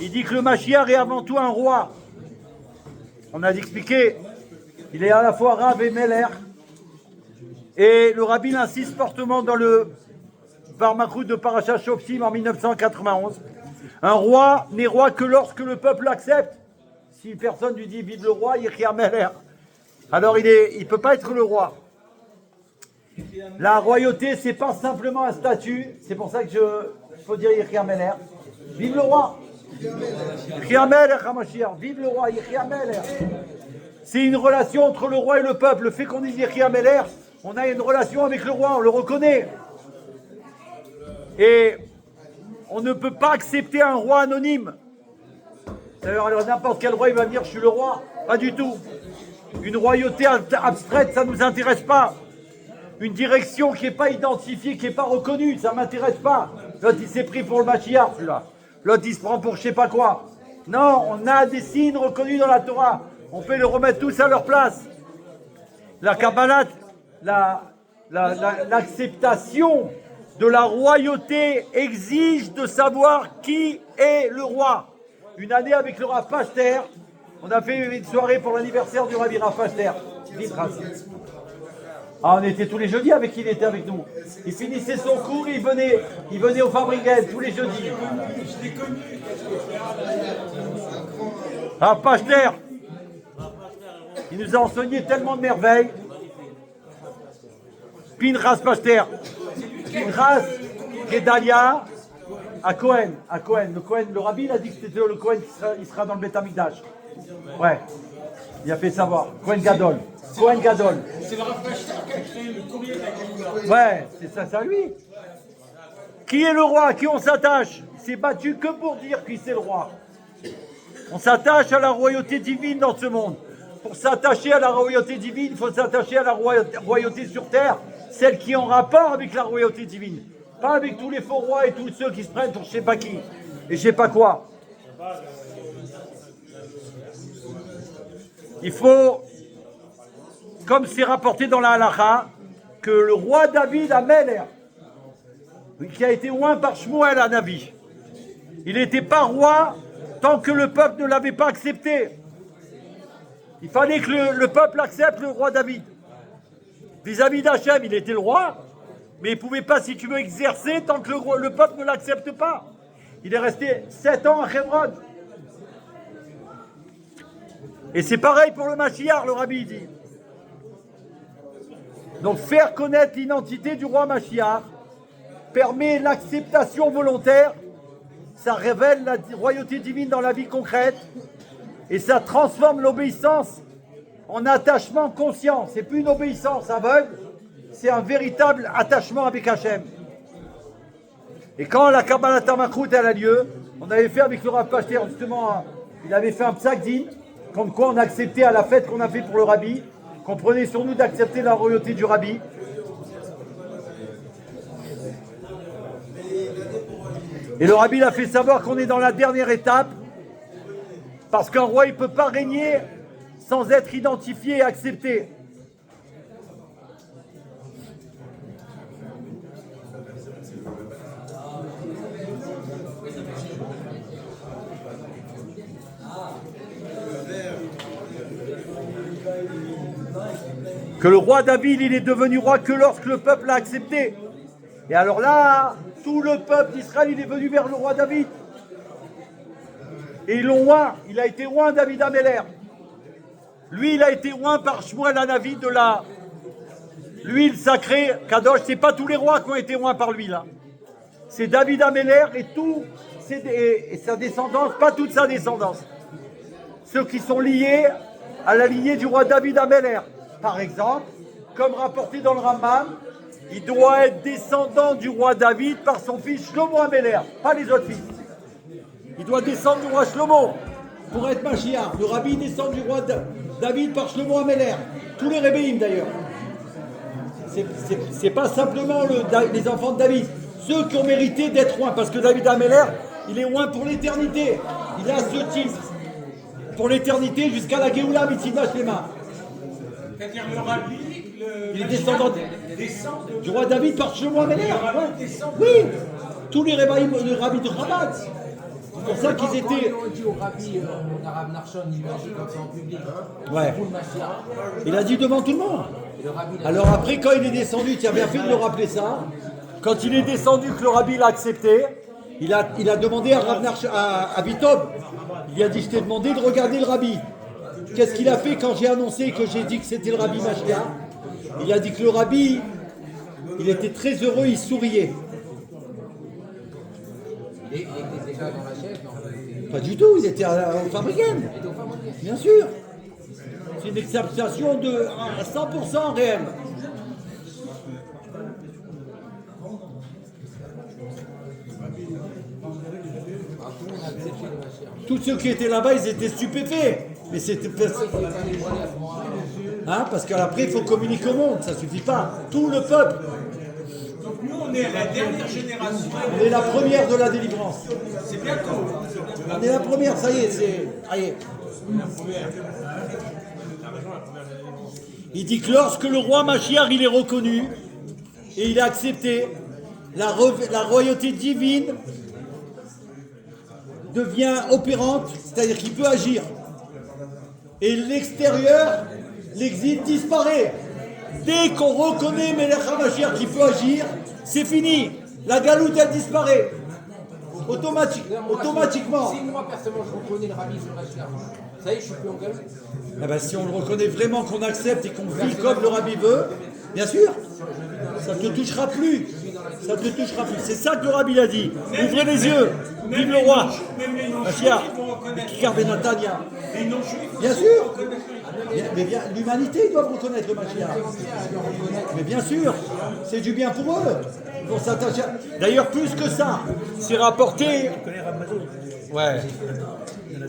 Il dit que le Mashiach est avant tout un roi. On a expliqué, il est à la fois Rav et Meller. Et le rabbin insiste fortement dans le Barmakout de Parashat Shoftim en 1991. Un roi n'est roi que lorsque le peuple l'accepte. Si personne lui dit vive le roi, Yechia Meller, alors il peut pas être le roi. La royauté, c'est pas simplement un statut. C'est pour ça que il faut dire Yechia Meller. Vive le roi. Yechia Meller, Hamashiach. Vive le roi, Yechia Meller. C'est une relation entre le roi et le peuple. Le fait qu'on dise Yechia Meller, on a une relation avec le roi, on le reconnaît. Et on ne peut pas accepter un roi anonyme. D'ailleurs, n'importe quel roi, il va dire je suis le roi. Pas du tout. Une royauté abstraite, ça ne nous intéresse pas. Une direction qui n'est pas identifiée, qui n'est pas reconnue, ça ne m'intéresse pas. L'autre, il s'est pris pour le Mashiach, celui-là. L'autre, il se prend pour je ne sais pas quoi. Non, on a des signes reconnus dans la Torah. On peut les remettre tous à leur place. La Kabbalah, l'acceptation de la royauté exige de savoir qui est le roi. Une année avec le Rav Pachter, On a fait une soirée pour l'anniversaire du Rabbi Rafaster. Ah, on était tous les jeudis avec qui il était avec nous. Il finissait son cours, il venait au Fabringen tous les jeudis. Rav Pachter, il nous a enseigné tellement de merveilles. Pinchas Pachter, Pinchas Gedalia, à Cohen. Le Cohen, le rabbi, il a dit que c'était le Cohen qui sera dans le Beth Amikdash. Ouais, il a fait savoir. Cohen Gadol. C'est le Rav Pachter qui a créé le courrier de la Géoula. Ouais, c'est ça lui. Qui est le roi? À qui on s'attache? Il s'est battu que pour dire qu'il c'est le roi. On s'attache à la royauté divine dans ce monde. Pour s'attacher à la royauté divine, il faut s'attacher à la royauté sur terre, celle qui est en rapport avec la royauté divine. Pas avec tous les faux rois et tous ceux qui se prennent pour je sais pas qui et je sais pas quoi. Il faut, comme c'est rapporté dans la halakha, que le roi David Amelech, qui a été oint par Shmuel Hanavi, il n'était pas roi tant que le peuple ne l'avait pas accepté. Il fallait que le peuple accepte le roi David. Vis-à-vis d'Hachem, il était le roi, mais il ne pouvait pas, si tu veux, exercer tant que le peuple ne l'accepte pas. Il est resté 7 ans à Hebron. Et c'est pareil pour le Mashiach, le rabbi dit. Donc faire connaître l'identité du roi Mashiach permet l'acceptation volontaire, ça révèle la royauté divine dans la vie concrète et ça transforme l'obéissance en attachement conscient. C'est plus une obéissance aveugle, c'est un véritable attachement avec Hachem. Et quand la Kabbalat Malchut elle a lieu, on avait fait avec le Rav Pachter justement, il avait fait un psak din, comme quoi on acceptait à la fête qu'on a fait pour le rabbi, qu'on prenait sur nous d'accepter la royauté du rabbi. Et le rabbi a fait savoir qu'on est dans la dernière étape, parce qu'un roi il ne peut pas régner sans être identifié et accepté. Que le roi David, il est devenu roi que lorsque le peuple l'a accepté. Et alors là, tout le peuple d'Israël, il est venu vers le roi David. Et ils l'ont oint. Il a été oint David Amelech. Lui, il a été oint par Shmuel Hanavi de la... Lui, le sacré Kadosh, c'est pas tous les rois qui ont été oints par lui, là. C'est David Amelech et tout, et sa descendance, pas toute sa descendance. Ceux qui sont liés à la lignée du roi David Amelech. Par exemple, comme rapporté dans le Rambam, il doit être descendant du roi David par son fils Shlomo Amelech, pas les autres fils. Il doit descendre du roi Shlomo pour être Mashiach. Le rabbi descend du roi David par Shlomo Amelech. Tous les rébéim d'ailleurs. C'est pas simplement les enfants de David, ceux qui ont mérité d'être oints, parce que David Amelech, il est oint pour l'éternité. Il a ce titre pour l'éternité jusqu'à la Géoula Mitzvah Shlema. C'est-à-dire le rabbi, Il est descendant du roi David par Shlomo Amelech. Oui, tous les rabbis de Rabat. C'est pour ça qu'ils étaient. On dit au rabbi, on a Rav Narshon, il a dit comme ça en public. Ouais. Pour le Mashiach. Il a dit devant tout le monde. Le rabbi, Alors après, quand il est descendu, tu as bien fait de le rappeler ça. Quand il est descendu, que le rabbi l'a accepté, il a demandé à Rav Narshon, à Bitob. Il lui a dit, je t'ai demandé de regarder le rabbi. Qu'est-ce qu'il a fait quand j'ai annoncé que j'ai dit que c'était le rabbi Mashiach? Il a dit que le rabbi, il était très heureux, il souriait. il était déjà dans la chaise, non? Pas du tout, il était au Fabringen. Bien sûr. C'est une acceptation de à 100% réelle. Tous ceux qui étaient là-bas, ils étaient stupéfaits. Mais c'était parce qu'après, il faut communiquer au monde, ça suffit pas. Tout le peuple. Donc nous, on est la dernière génération. On est la première de la délivrance. C'est bientôt. On est la première, ça y est, c'est. Allez. Il dit que lorsque le roi Mashiach il est reconnu et il est accepté, la royauté divine devient opérante, c'est-à-dire qu'il peut agir. et l'extérieur, l'exil disparaît. Dès qu'on reconnaît Melech HaMashiach qui peut agir, c'est fini. La galoute, elle disparaît. Automatiquement. Si moi, personnellement, je reconnais le rabbi sur la chair, ça y est, je suis plus en galop. Eh ben, si on le reconnaît vraiment, qu'on accepte et qu'on vit comme le rabbi veut, bien sûr, ça ne te touchera plus. Ça ne te touchera plus. C'est ça que le rabbi a dit. Ouvrez les yeux. Vive le roi. Mashiach. Kikar Ben Natania. Bien sûr. Mais bien, l'humanité doit reconnaître le Mashiach. Mais bien sûr, c'est du bien pour eux. Ils vont s'attacher. D'ailleurs, plus que ça, c'est rapporté. Ouais.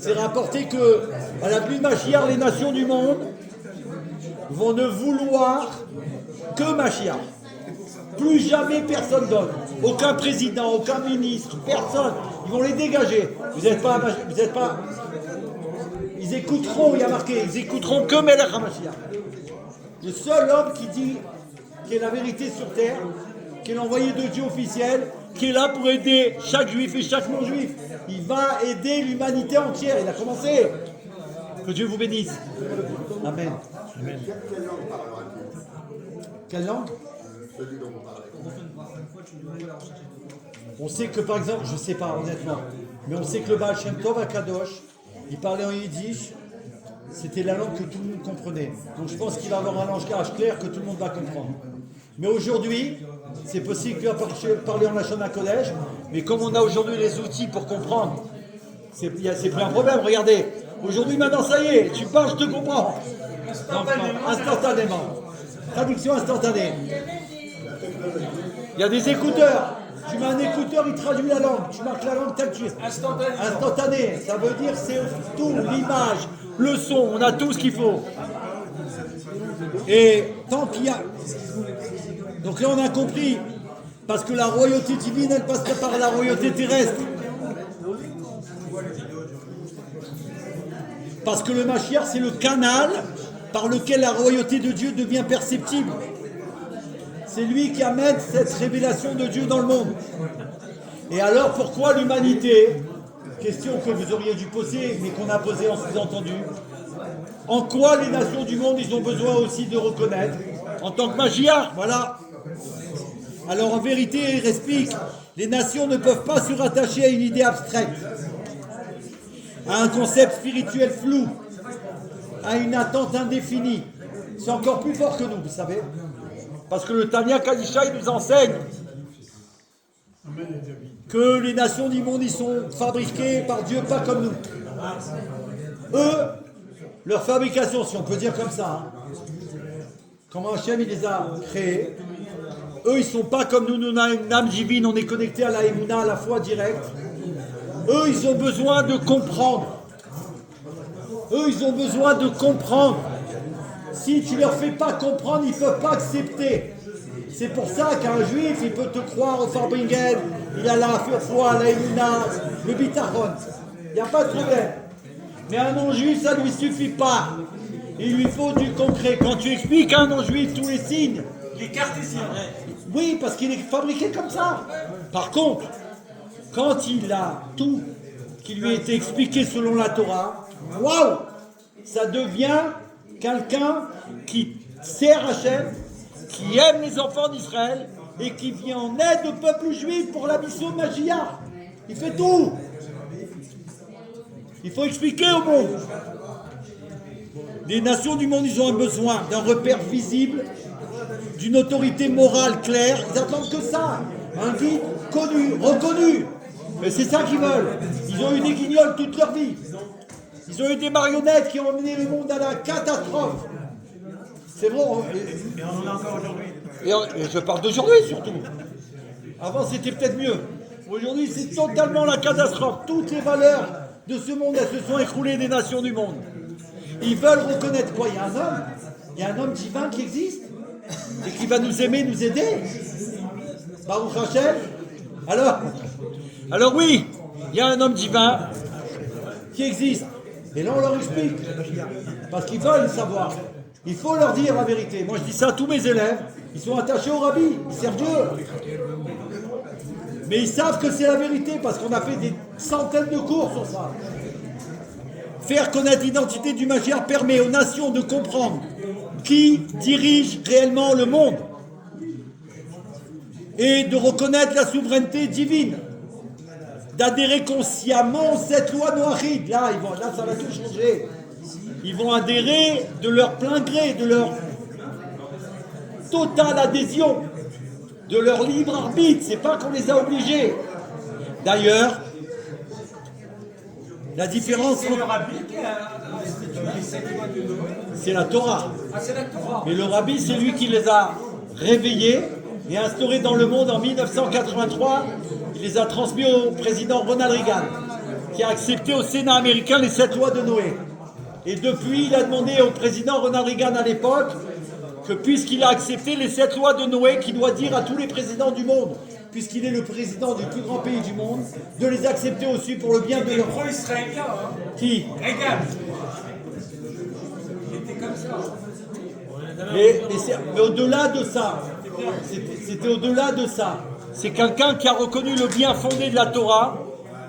C'est rapporté que, à la pluie de Mashiach, les nations du monde vont ne vouloir que Mashiach. Plus jamais personne d'autre. Aucun président, aucun ministre, personne. Ils vont les dégager. Vous n'êtes pas. Ils écouteront, il y a marqué, ils écouteront que Melech HaMashiach. Le seul homme qui dit qu'il est la vérité sur terre, qui est l'envoyé de Dieu officiel, qui est là pour aider chaque juif et chaque non-juif. Il va aider l'humanité entière. Il a commencé. Que Dieu vous bénisse. Amen. Amen. Quelle langue? On sait que par exemple, je ne sais pas honnêtement, mais on sait que le Baal Shem Tov à Kadosh, il parlait en yiddish, c'était la langue que tout le monde comprenait. Donc je pense qu'il va avoir un langage clair que tout le monde va comprendre. Mais aujourd'hui, c'est possible qu'il va parler en Lachon HaKodesh, mais comme on a aujourd'hui les outils pour comprendre, c'est plus un problème. Regardez, aujourd'hui maintenant ça y est, tu parles, je te comprends. Donc, instantanément. Traduction instantanée. Il y a des écouteurs. Tu mets un écouteur, il traduit la langue. Tu marques la langue telle que tu es. Instantané. Ça veut dire c'est tout, l'image, le son. On a tout ce qu'il faut. Et tant qu'il y a... Donc là, on a compris. Parce que la royauté divine, elle passe par la royauté terrestre. Parce que le Mashiach, c'est le canal par lequel la royauté de Dieu devient perceptible. C'est lui qui amène cette révélation de Dieu dans le monde. Et alors pourquoi l'humanité? Question que vous auriez dû poser, mais qu'on a posée en sous-entendu. En quoi les nations du monde, ils ont besoin aussi de reconnaître en tant que Mashiach, voilà. Alors en vérité, il explique, les nations ne peuvent pas se rattacher à une idée abstraite, à un concept spirituel flou, à une attente indéfinie. C'est encore plus fort que nous, vous savez. Parce que le Tanya Kadisha, il nous enseigne que les nations du monde, ils sont fabriquées par Dieu, pas comme nous. Eux, leur fabrication, si on peut dire comme ça, comment Hachem il les a créés, eux, ils sont pas comme nous, nous on a une âme divine, on est connecté à la Emouna, à la foi directe. Eux, ils ont besoin de comprendre. Eux, ils ont besoin de comprendre. Si tu ne leur fais pas comprendre, ils ne peuvent pas accepter. C'est pour ça qu'un juif, il peut te croire au Farbringen, il a la foi, la Emouna, le bitachon. Il n'y a pas de problème. Mais un non-juif, ça ne lui suffit pas. Il lui faut du concret. Quand tu expliques à un non-juif tous les signes... Les cartésiens. Oui, parce qu'il est fabriqué comme ça. Par contre, quand il a tout qui lui a été expliqué selon la Torah, waouh, ça devient quelqu'un qui sert Hachem, qui aime les enfants d'Israël et qui vient en aide au peuple juif pour la mission de Mashiach. Il fait tout. Il faut expliquer au monde. Les nations du monde, ils ont un besoin d'un repère visible, d'une autorité morale claire. Ils attendent que ça. Un guide connu, reconnu. Mais c'est ça qu'ils veulent. Ils ont eu des guignols toute leur vie. Ils ont eu des marionnettes qui ont emmené le monde à la catastrophe. C'est vrai. Et on en a encore aujourd'hui. Et je parle d'aujourd'hui surtout. Avant c'était peut-être mieux. Aujourd'hui c'est totalement la catastrophe. Toutes les valeurs de ce monde, elles se sont écroulées des nations du monde. Ils veulent reconnaître quoi? Il y a un homme divin qui existe et qui va nous aimer, nous aider. Baruch Hashem. Alors oui, il y a un homme divin qui existe. Et là on leur explique. Parce qu'ils veulent le savoir. Il faut leur dire la vérité. Moi je dis ça à tous mes élèves. Ils sont attachés au rabbi. Ils servent Dieu. Mais ils savent que c'est la vérité parce qu'on a fait des centaines de cours sur ça. Faire connaître l'identité du Mashiach permet aux nations de comprendre qui dirige réellement le monde et de reconnaître la souveraineté divine, d'adhérer consciemment à cette loi noachide. Là, ça va tout changer. Ils vont adhérer de leur plein gré, de leur totale adhésion, de leur libre arbitre. C'est pas qu'on les a obligés. D'ailleurs, la différence entre... C'est la Torah. Mais le rabbi, c'est lui qui les a réveillés et instaurés dans le monde en 1983. Il les a transmis au président Ronald Reagan, qui a accepté au Sénat américain les 7 lois de Noé. Et depuis, il a demandé au président Ronald Reagan à l'époque que puisqu'il a accepté les 7 lois de Noé, qu'il doit dire à tous les présidents du monde, puisqu'il est le président du plus grand pays du monde, de les accepter aussi pour le bien de leur... pro-israélien, hein. Qui? Reagan. Il était comme ça. Mais au-delà de ça, c'était au-delà de ça. C'est quelqu'un qui a reconnu le bien fondé de la Torah,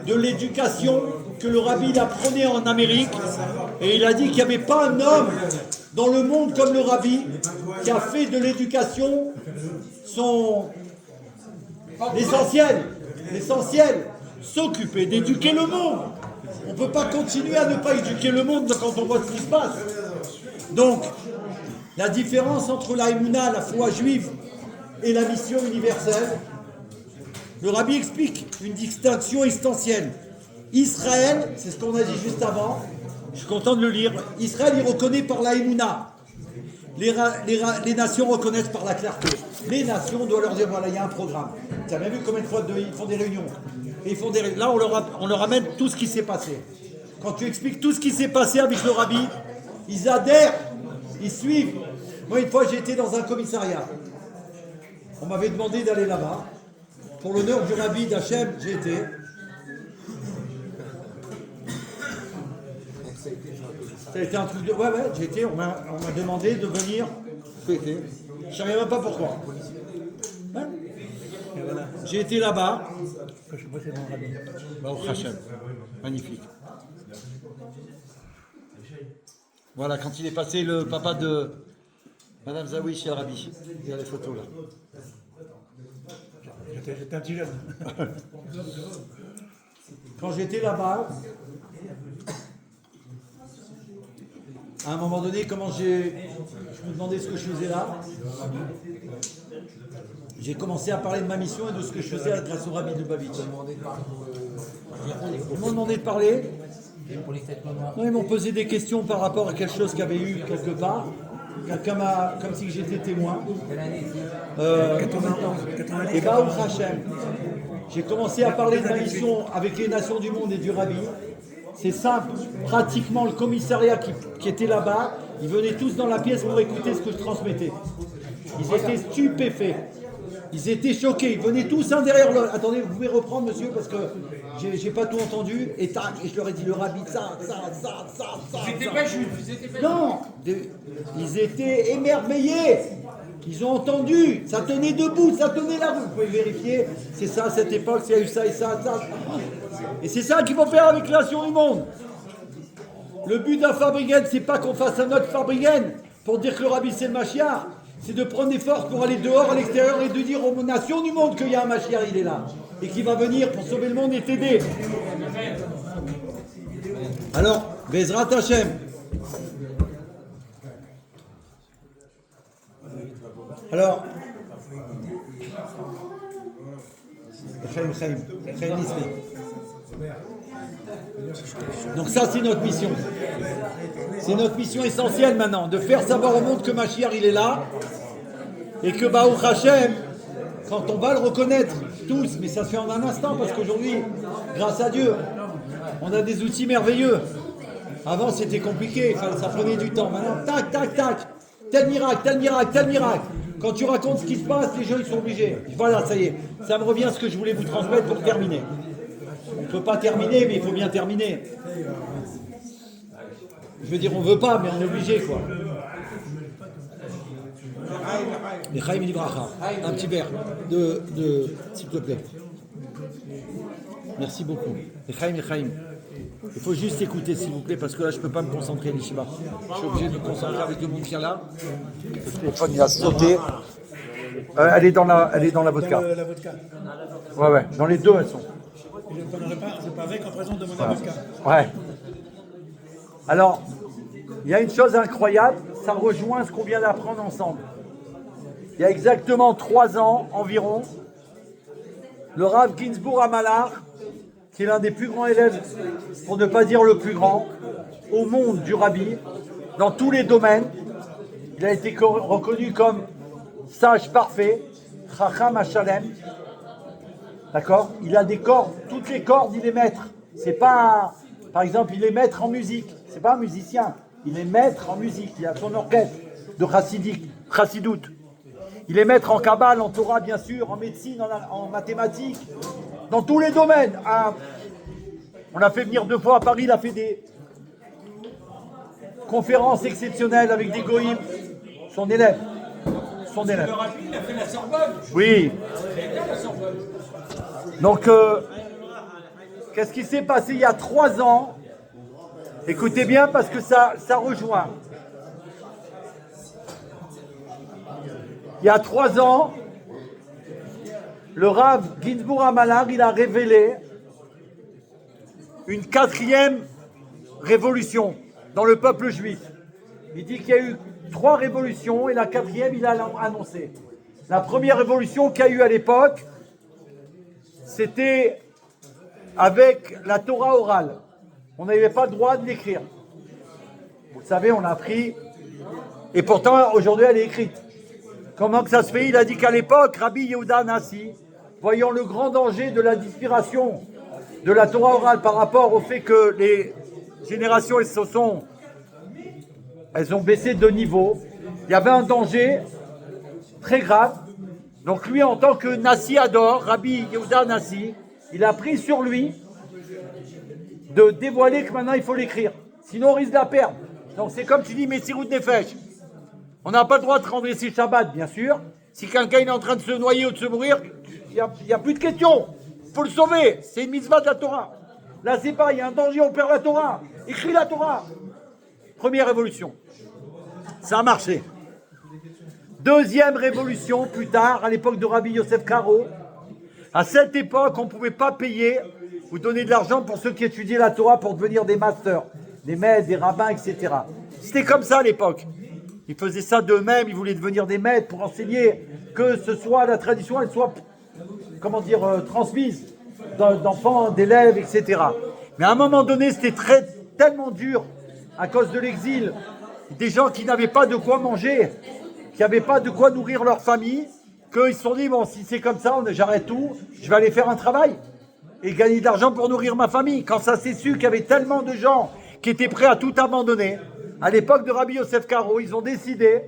de l'éducation que le rabbi apprenait en Amérique, et il a dit qu'il n'y avait pas un homme dans le monde comme le rabbi qui a fait de l'éducation l'essentiel, s'occuper d'éduquer le monde. On ne peut pas continuer à ne pas éduquer le monde quand on voit ce qui se passe. Donc, la différence entre la Emouna, la foi juive, et la mission universelle, le rabbi explique une distinction essentielle. Israël, c'est ce qu'on a dit juste avant, je suis content de le lire, Israël, il reconnaît par la Emouna. Les nations reconnaissent par la clarté. Les nations doivent leur dire, voilà, il y a un programme. Tu as bien vu combien de fois ils font des réunions. Et là, on leur amène tout ce qui s'est passé. Quand tu expliques tout ce qui s'est passé avec le rabbi, ils adhèrent, ils suivent. Moi, une fois, j'ai été dans un commissariat. On m'avait demandé d'aller là-bas. Pour l'honneur du rabbi d'Hachem, j'ai été. Ça a été un truc de... Ouais, j'ai été. On m'a demandé de venir fêter. Je ne savais même pas pourquoi. Hein? J'ai été là-bas. Au Hachem. Magnifique. Voilà, quand il est passé le papa de Madame Zawi chez le rabbi. Il y a les photos là. J'étais un petit jeune. Quand j'étais là-bas, à un moment donné, je me demandais ce que je faisais là. J'ai commencé à parler de ma mission et de ce que je faisais grâce au rabbi de Lubavitch. Ils m'ont demandé de parler. Non, ils m'ont posé des questions par rapport à quelque chose qu'il y avait eu quelque part. Quelqu'un m'a, comme si j'étais témoin. 91. Et Baruch Hashem, j'ai commencé à parler de ma mission avec les nations du monde et du rabbi. C'est simple, pratiquement le commissariat qui était là-bas, ils venaient tous dans la pièce pour écouter ce que je transmettais. Ils étaient stupéfaits, ils étaient choqués, ils venaient tous un derrière l'autre. Attendez, vous pouvez reprendre monsieur parce que j'ai pas tout entendu. Et tac, et je leur ai dit le rabbi, ça. Ils n'étaient pas juifs, ils étaient pas Non, ils étaient émerveillés. Ils ont entendu, ça tenait debout, ça tenait la rue. Vous pouvez vérifier, c'est ça à cette époque, il y a eu ça et ça. Et c'est ça qu'il faut faire avec la nation du monde. Le but d'un Fabrigène, c'est pas qu'on fasse un autre Fabrigène pour dire que le rabbi c'est le Mashiach. C'est de prendre des forces pour aller dehors à l'extérieur et de dire aux nations du monde qu'il y a un Mashiach, il est là. Et qu'il va venir pour sauver le monde et t'aider. Alors, Bezrat Hashem. Alors, donc ça c'est notre mission. C'est notre mission essentielle maintenant, de faire savoir au monde que Mashiach il est là et que Baruch Hashem, quand on va le reconnaître tous, mais ça se fait en un instant parce qu'aujourd'hui, grâce à Dieu, on a des outils merveilleux. Avant c'était compliqué, ça prenait du temps. Maintenant, tac, tel miracle. Quand tu racontes ce qui se passe, les gens ils sont obligés. Voilà, ça y est. Ça me revient ce que je voulais vous transmettre pour terminer. On ne peut pas terminer, mais il faut bien terminer. Je veux dire, on ne veut pas, mais on est obligé, quoi. Les Chaim Libracha. Un petit verre s'il te plaît. Merci beaucoup. Les Chaim. Il faut juste écouter, s'il vous plaît, parce que là, je ne peux pas me concentrer, Nishiba. Je suis obligé de me concentrer avec le bouquin là. Le téléphone, il a sauté. Elle est dans la vodka. La vodka. Ouais, dans les deux, elles sont. Je ne prendrai pas avec en présence de mon avocat. Ouais. Alors, il y a une chose incroyable, ça rejoint ce qu'on vient d'apprendre ensemble. Il y a exactement 3 ans environ, le Rav Ginsburg Amalar, qui est l'un des plus grands élèves, pour ne pas dire le plus grand, au monde du Rabbi, dans tous les domaines, il a été reconnu comme sage parfait, Chacham Hashalem. D'accord? Il a des cordes, toutes les cordes, il est maître. C'est pas, par exemple, il est maître en musique. C'est pas un musicien. Il est maître en musique. Il a son orchestre de chassidoute. Il est maître en Kabbale, en Torah, bien sûr, en médecine, en mathématiques, dans tous les domaines. On l'a fait venir 2 fois à Paris. Il a fait des conférences exceptionnelles avec des goïms. Son élève. Le Rabbi, il a fait la Sorbonne. Oui. Il a été à la Sorbonne. Donc, qu'est-ce qui s'est passé il y a 3 ans? Écoutez bien parce que ça rejoint. Il y a 3 ans, le Rav Ginsburg Amalar, il a révélé une 4e révolution dans le peuple juif. Il dit qu'il y a eu 3 révolutions et la 4e, il a annoncé. La première révolution qu'il y a eu à l'époque, c'était avec la Torah orale. On n'avait pas le droit de l'écrire. Vous le savez, on l'a appris. Et pourtant, aujourd'hui, elle est écrite. Comment que ça se fait? Il a dit qu'à l'époque, Rabbi Yehuda Nassi, voyant le grand danger de la disparition de la Torah orale par rapport au fait que les générations, elles ont baissé de niveau, il y avait un danger très grave. Donc lui, en tant que Nassi Ador, Rabbi Yehuda Nassi, il a pris sur lui de dévoiler que maintenant il faut l'écrire. Sinon on risque de la perdre. Donc c'est comme tu dis, Messirut Nefesh. On n'a pas le droit de rendre ses Shabbat, bien sûr. Si quelqu'un est en train de se noyer ou de se mourir, il n'y a plus de question. Il faut le sauver. C'est une mitzvah de la Torah. Là c'est pas, il y a un danger, on perd la Torah. Écris la Torah. Première révolution. Ça a marché. Deuxième révolution, plus tard, à l'époque de Rabbi Yosef Karo, à cette époque, on ne pouvait pas payer ou donner de l'argent pour ceux qui étudiaient la Torah pour devenir des masters, des maîtres, des rabbins, etc. C'était comme ça à l'époque. Ils faisaient ça d'eux-mêmes, ils voulaient devenir des maîtres pour enseigner, que ce soit la tradition, elle soit, transmise d'enfants, d'élèves, etc. Mais à un moment donné, c'était tellement dur, à cause de l'exil, des gens qui n'avaient pas de quoi manger, qui n'avaient pas de quoi nourrir leur famille, qu'ils se sont dit, bon, si c'est comme ça, j'arrête tout, je vais aller faire un travail et gagner de l'argent pour nourrir ma famille. Quand ça s'est su qu'il y avait tellement de gens qui étaient prêts à tout abandonner, à l'époque de Rabbi Yosef Karo, ils ont décidé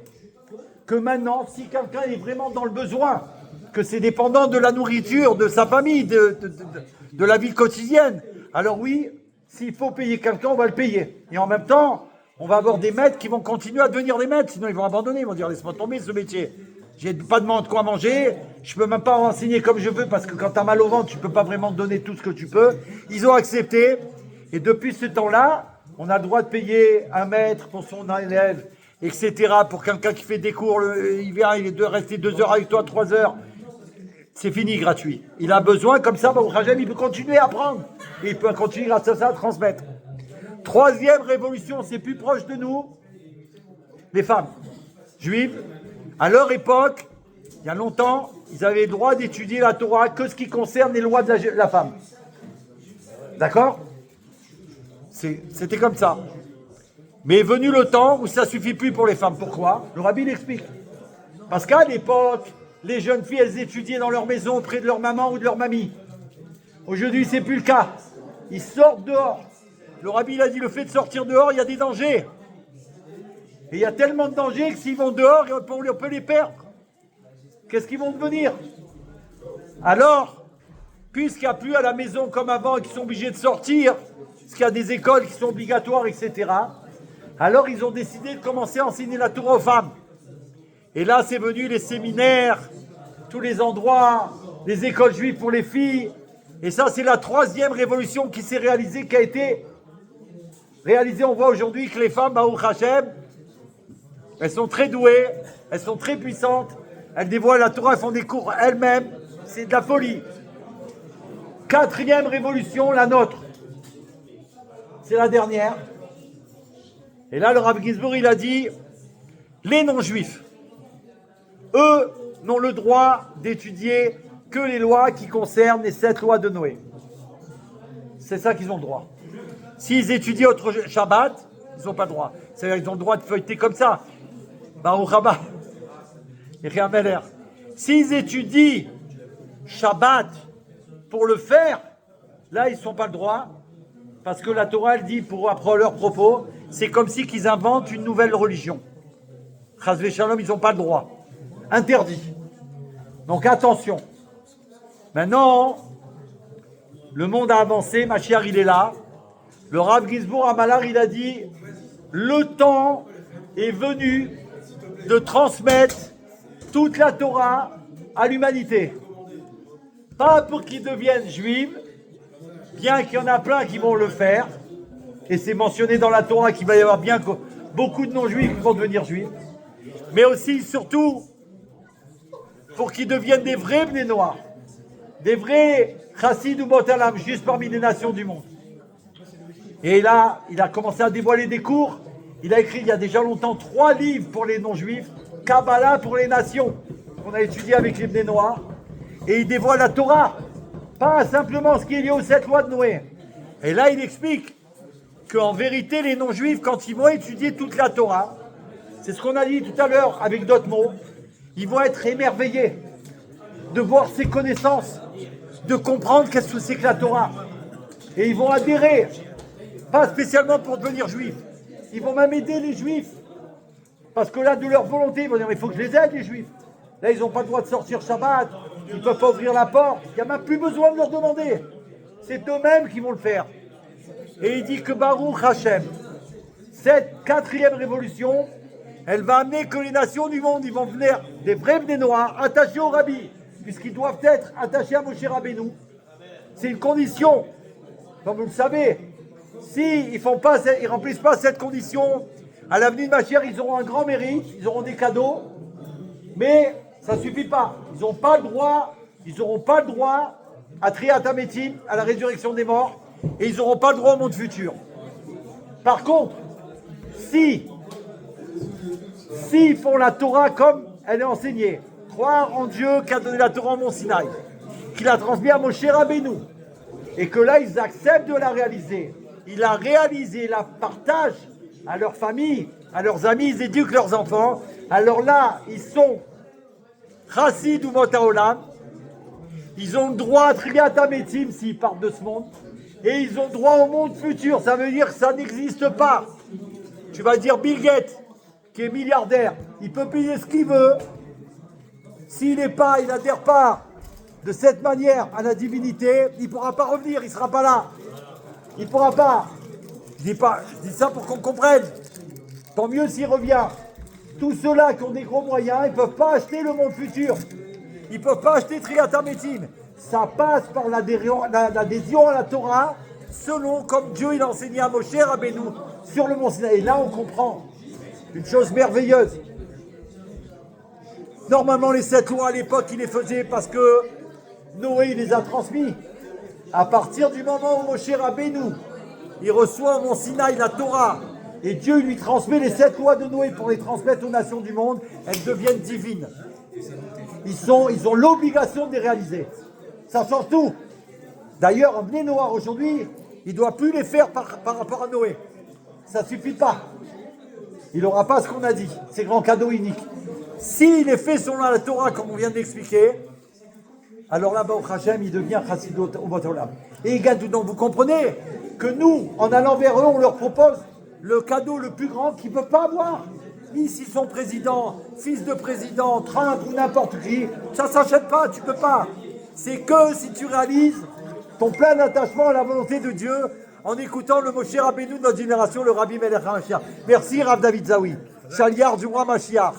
que maintenant, si quelqu'un est vraiment dans le besoin, que c'est dépendant de la nourriture, de sa famille, de la vie quotidienne, alors oui, s'il faut payer quelqu'un, on va le payer. Et en même temps, on va avoir des maîtres qui vont continuer à devenir des maîtres, sinon ils vont abandonner, ils vont dire laisse-moi tomber ce métier. J'ai pas de quoi manger, je peux même pas enseigner comme je veux parce que quand tu as mal au ventre, tu peux pas vraiment donner tout ce que tu peux. Ils ont accepté et depuis ce temps-là, on a le droit de payer un maître pour son élève, etc. Pour quelqu'un qui fait des cours, il vient, il est rester 2 heures avec toi, 3 heures. C'est fini, gratuit. Il a besoin, comme ça, au Rajam, il peut continuer à apprendre. Et il peut continuer grâce à ça à transmettre. 3e révolution, c'est plus proche de nous, les femmes juives. À leur époque, il y a longtemps, ils avaient le droit d'étudier la Torah que ce qui concerne les lois de la femme. D'accord? C'était comme ça. Mais est venu le temps où ça ne suffit plus pour les femmes. Pourquoi? Le Rabbi l'explique. Parce qu'à l'époque, les jeunes filles, elles étudiaient dans leur maison auprès de leur maman ou de leur mamie. Aujourd'hui, c'est plus le cas. Ils sortent dehors. Le Rabbi il a dit, le fait de sortir dehors, il y a des dangers. Et il y a tellement de dangers que s'ils vont dehors, on peut les perdre. Qu'est-ce qu'ils vont devenir? Alors, puisqu'il n'y a plus à la maison comme avant et qu'ils sont obligés de sortir, parce qu'il y a des écoles qui sont obligatoires, etc., alors ils ont décidé de commencer à enseigner la Torah aux femmes. Et là, c'est venu les séminaires, tous les endroits, les écoles juives pour les filles. Et ça, c'est la 3e révolution qui s'est réalisée, qui a été réalisé, on voit aujourd'hui que les femmes, Baruch Hashem, elles sont très douées, elles sont très puissantes, elles dévoilent la Torah, elles font des cours elles-mêmes, c'est de la folie. 4e révolution, la nôtre. C'est la dernière. Et là, le Rav Ginsburg, il a dit, les non-juifs, eux, n'ont le droit d'étudier que les lois qui concernent les 7 lois de Noé. C'est ça qu'ils ont le droit. S'ils étudient autre Shabbat, ils n'ont pas le droit. C'est-à-dire qu'ils ont le droit de feuilleter comme ça. Baruch Haba. Et rien Meller. S'ils étudient Shabbat pour le faire, là, ils ne sont pas le droit. Parce que la Torah, elle dit, pour après leur propos, c'est comme si qu'ils inventent une nouvelle religion. Chas Shalom, ils n'ont pas le droit. Interdit. Donc attention. Maintenant, le monde a avancé, Mashiach il est là. Le Rav Ginsburg à Malar, il a dit, le temps est venu de transmettre toute la Torah à l'humanité. Pas pour qu'ils deviennent juifs, bien qu'il y en a plein qui vont le faire, et c'est mentionné dans la Torah qu'il va y avoir bien beaucoup de non-juifs qui vont devenir juifs, mais aussi, surtout, pour qu'ils deviennent des vrais bnei noirs, des vrais chassid ou botalam, juste parmi les nations du monde. Et là, il a commencé à dévoiler des cours. Il a écrit il y a déjà longtemps 3 livres pour les non-juifs, Kabbalah pour les nations, qu'on a étudié avec les bnei noirs. Et il dévoile la Torah, pas simplement ce qui est lié aux 7 lois de Noé. Et là, il explique qu'en vérité, les non-juifs, quand ils vont étudier toute la Torah, c'est ce qu'on a dit tout à l'heure avec d'autres mots, ils vont être émerveillés de voir ses connaissances, de comprendre qu'est-ce que c'est que la Torah. Et ils vont adhérer, pas spécialement pour devenir juifs, ils vont même aider les juifs. Parce que là, de leur volonté, ils vont dire, mais il faut que je les aide, les juifs. Là, ils n'ont pas le droit de sortir Shabbat, ils ne peuvent pas ouvrir la porte, il n'y a même plus besoin de leur demander. C'est eux-mêmes qui vont le faire. Et il dit que Baruch Hashem, cette 4e révolution, elle va amener que les nations du monde, ils vont venir des vrais bnei noirs, attachés au Rabbi, puisqu'ils doivent être attachés à Moshe Rabbeinu. C'est une condition. Comme vous le savez, s'ils ne remplissent pas cette condition, à l'avenue de Mashiach, ils auront un grand mérite, ils auront des cadeaux, mais ça ne suffit pas. Ils n'auront pas le droit à Triat HaMetim, à la résurrection des morts, et ils n'auront pas le droit au monde futur. Par contre, s'ils font la Torah comme elle est enseignée, croire en Dieu qui a donné la Torah au Mont Sinaï, qu'il a transmis à Moshe Rabbeinu, et que là ils acceptent de la réaliser, ils la réalisent et la partagent à leur famille, à leurs amis, ils éduquent leurs enfants, alors là ils sont chassid ou motaolam, ils ont le droit à Triat HaMetim s'ils partent de ce monde, et ils ont droit au monde futur, ça veut dire que ça n'existe pas. Tu vas dire Bill Gates, qui est milliardaire, il peut payer ce qu'il veut, s'il n'adhère pas de cette manière à la divinité, il ne pourra pas revenir, il ne sera pas là. Il ne pourra pas. Je dis ça pour qu'on comprenne. Tant mieux s'il revient. Tous ceux-là qui ont des gros moyens, ils ne peuvent pas acheter le monde futur. Ils ne peuvent pas acheter Triat HaMetim. Ça passe par l'adhésion à la Torah, selon comme Dieu il a enseigné à Moshe Rabbeinu sur le mont Sinaï. Et là, on comprend une chose merveilleuse. Normalement, les 7 lois à l'époque, il les faisait parce que Noé il les a transmis. À partir du moment où Moshe Rabbeinu il reçoit au mont Sinaï la Torah et Dieu lui transmet les 7 lois de Noé pour les transmettre aux nations du monde, elles deviennent divines. Ils ont l'obligation de les réaliser. Ça change tout. D'ailleurs, un bnei noir aujourd'hui, il ne doit plus les faire par rapport à Noé. Ça ne suffit pas. Il n'aura pas ce qu'on a dit, ces grands cadeaux uniques. S'il est fait selon la Torah, comme on vient d'expliquer, alors là-bas au Hachem, il devient chassid au Botolam. Et donc vous comprenez que nous, en allant vers eux, on leur propose le cadeau le plus grand qu'ils ne peuvent pas avoir. Ni s'ils sont présidents, fils de président, Trump ou n'importe qui, ça ne s'achète pas, tu ne peux pas. C'est que si tu réalises ton plein attachement à la volonté de Dieu en écoutant le Moshe Rabbeinu de notre génération, le Rabbi Melech HaMashiach. Merci Rav David Zawi, Chaliard du roi Mashiach,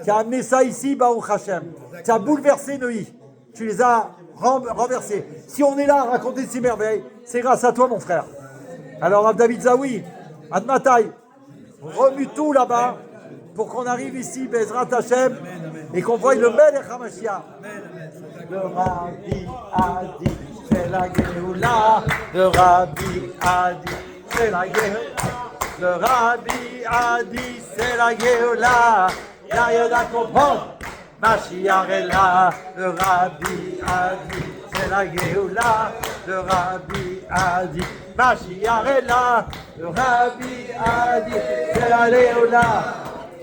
qui a amené ça ici, Baruch Hashem. Tu as bouleversé Neuilly, tu les as renversés. Si on est là à raconter ces merveilles, c'est grâce à toi mon frère. Alors Rav David Zawi, Admatai, remue tout là-bas pour qu'on arrive ici, Bezrat Hashem, et qu'on voie le Melech HaMashiach. Le Rabbi a dit, c'est la Géoula. Le Rabbi a dit, c'est la Géoula. Le Rabbi a dit, c'est la Géoula. Y'a rien à comprendre, Mashiach est là. Le Rabbi a dit, c'est la Géoula. Le Rabbi a dit, Mashiach est là. Le Rabbi a dit, c'est la Géoula.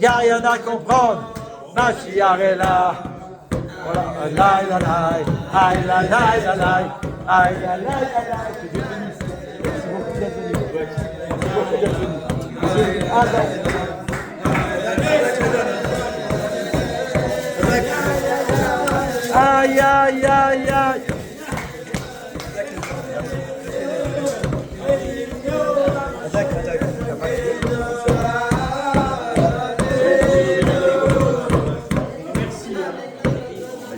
Y'a rien à comprendre, Mashiach est là. Voilà. Aïe, aïe, aïe, aïe, aïe, aïe, aïe, aïe, aïe, aïe. Merci beaucoup d'être venu. Merci beaucoup d'être venu. Aïe, aïe, aïe, aïe.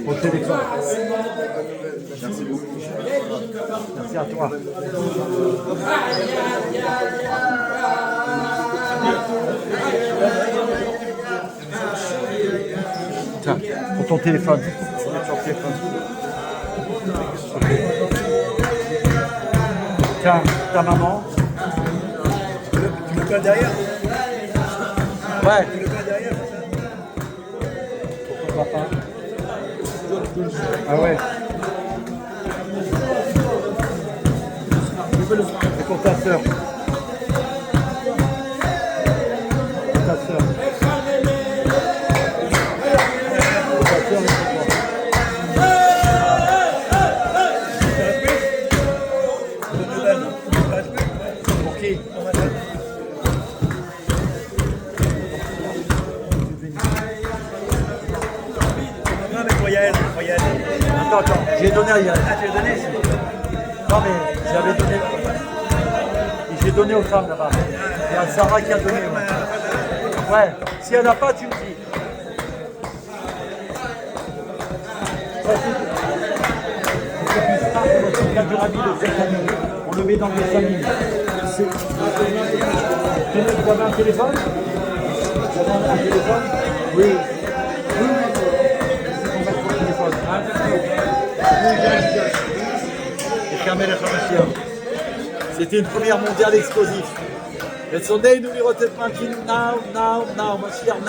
Au téléphone. Merci beaucoup. Merci à toi. Tiens, pour ton téléphone. Sur le téléphone. Tiens, ta maman. Tu le colles derrière? Ouais. Tu le colles derrière? Pour ton papa. Ah ouais. C'est pour ta soeur. Ta soeur. Pour qui? Attends, j'ai donné à Yann. Ah, tu l'as donné? Non mais j'avais donné. Et j'ai donné aux femmes là-bas. Il y a Sarah qui a donné. Ouais, si elle n'a pas, tu me dis. On le met dans les familles. Vous avez un téléphone? Vous avez un téléphone? Oui. C'était une première mondiale explosive. Et son nez nous lirotait now, Mashiach, now.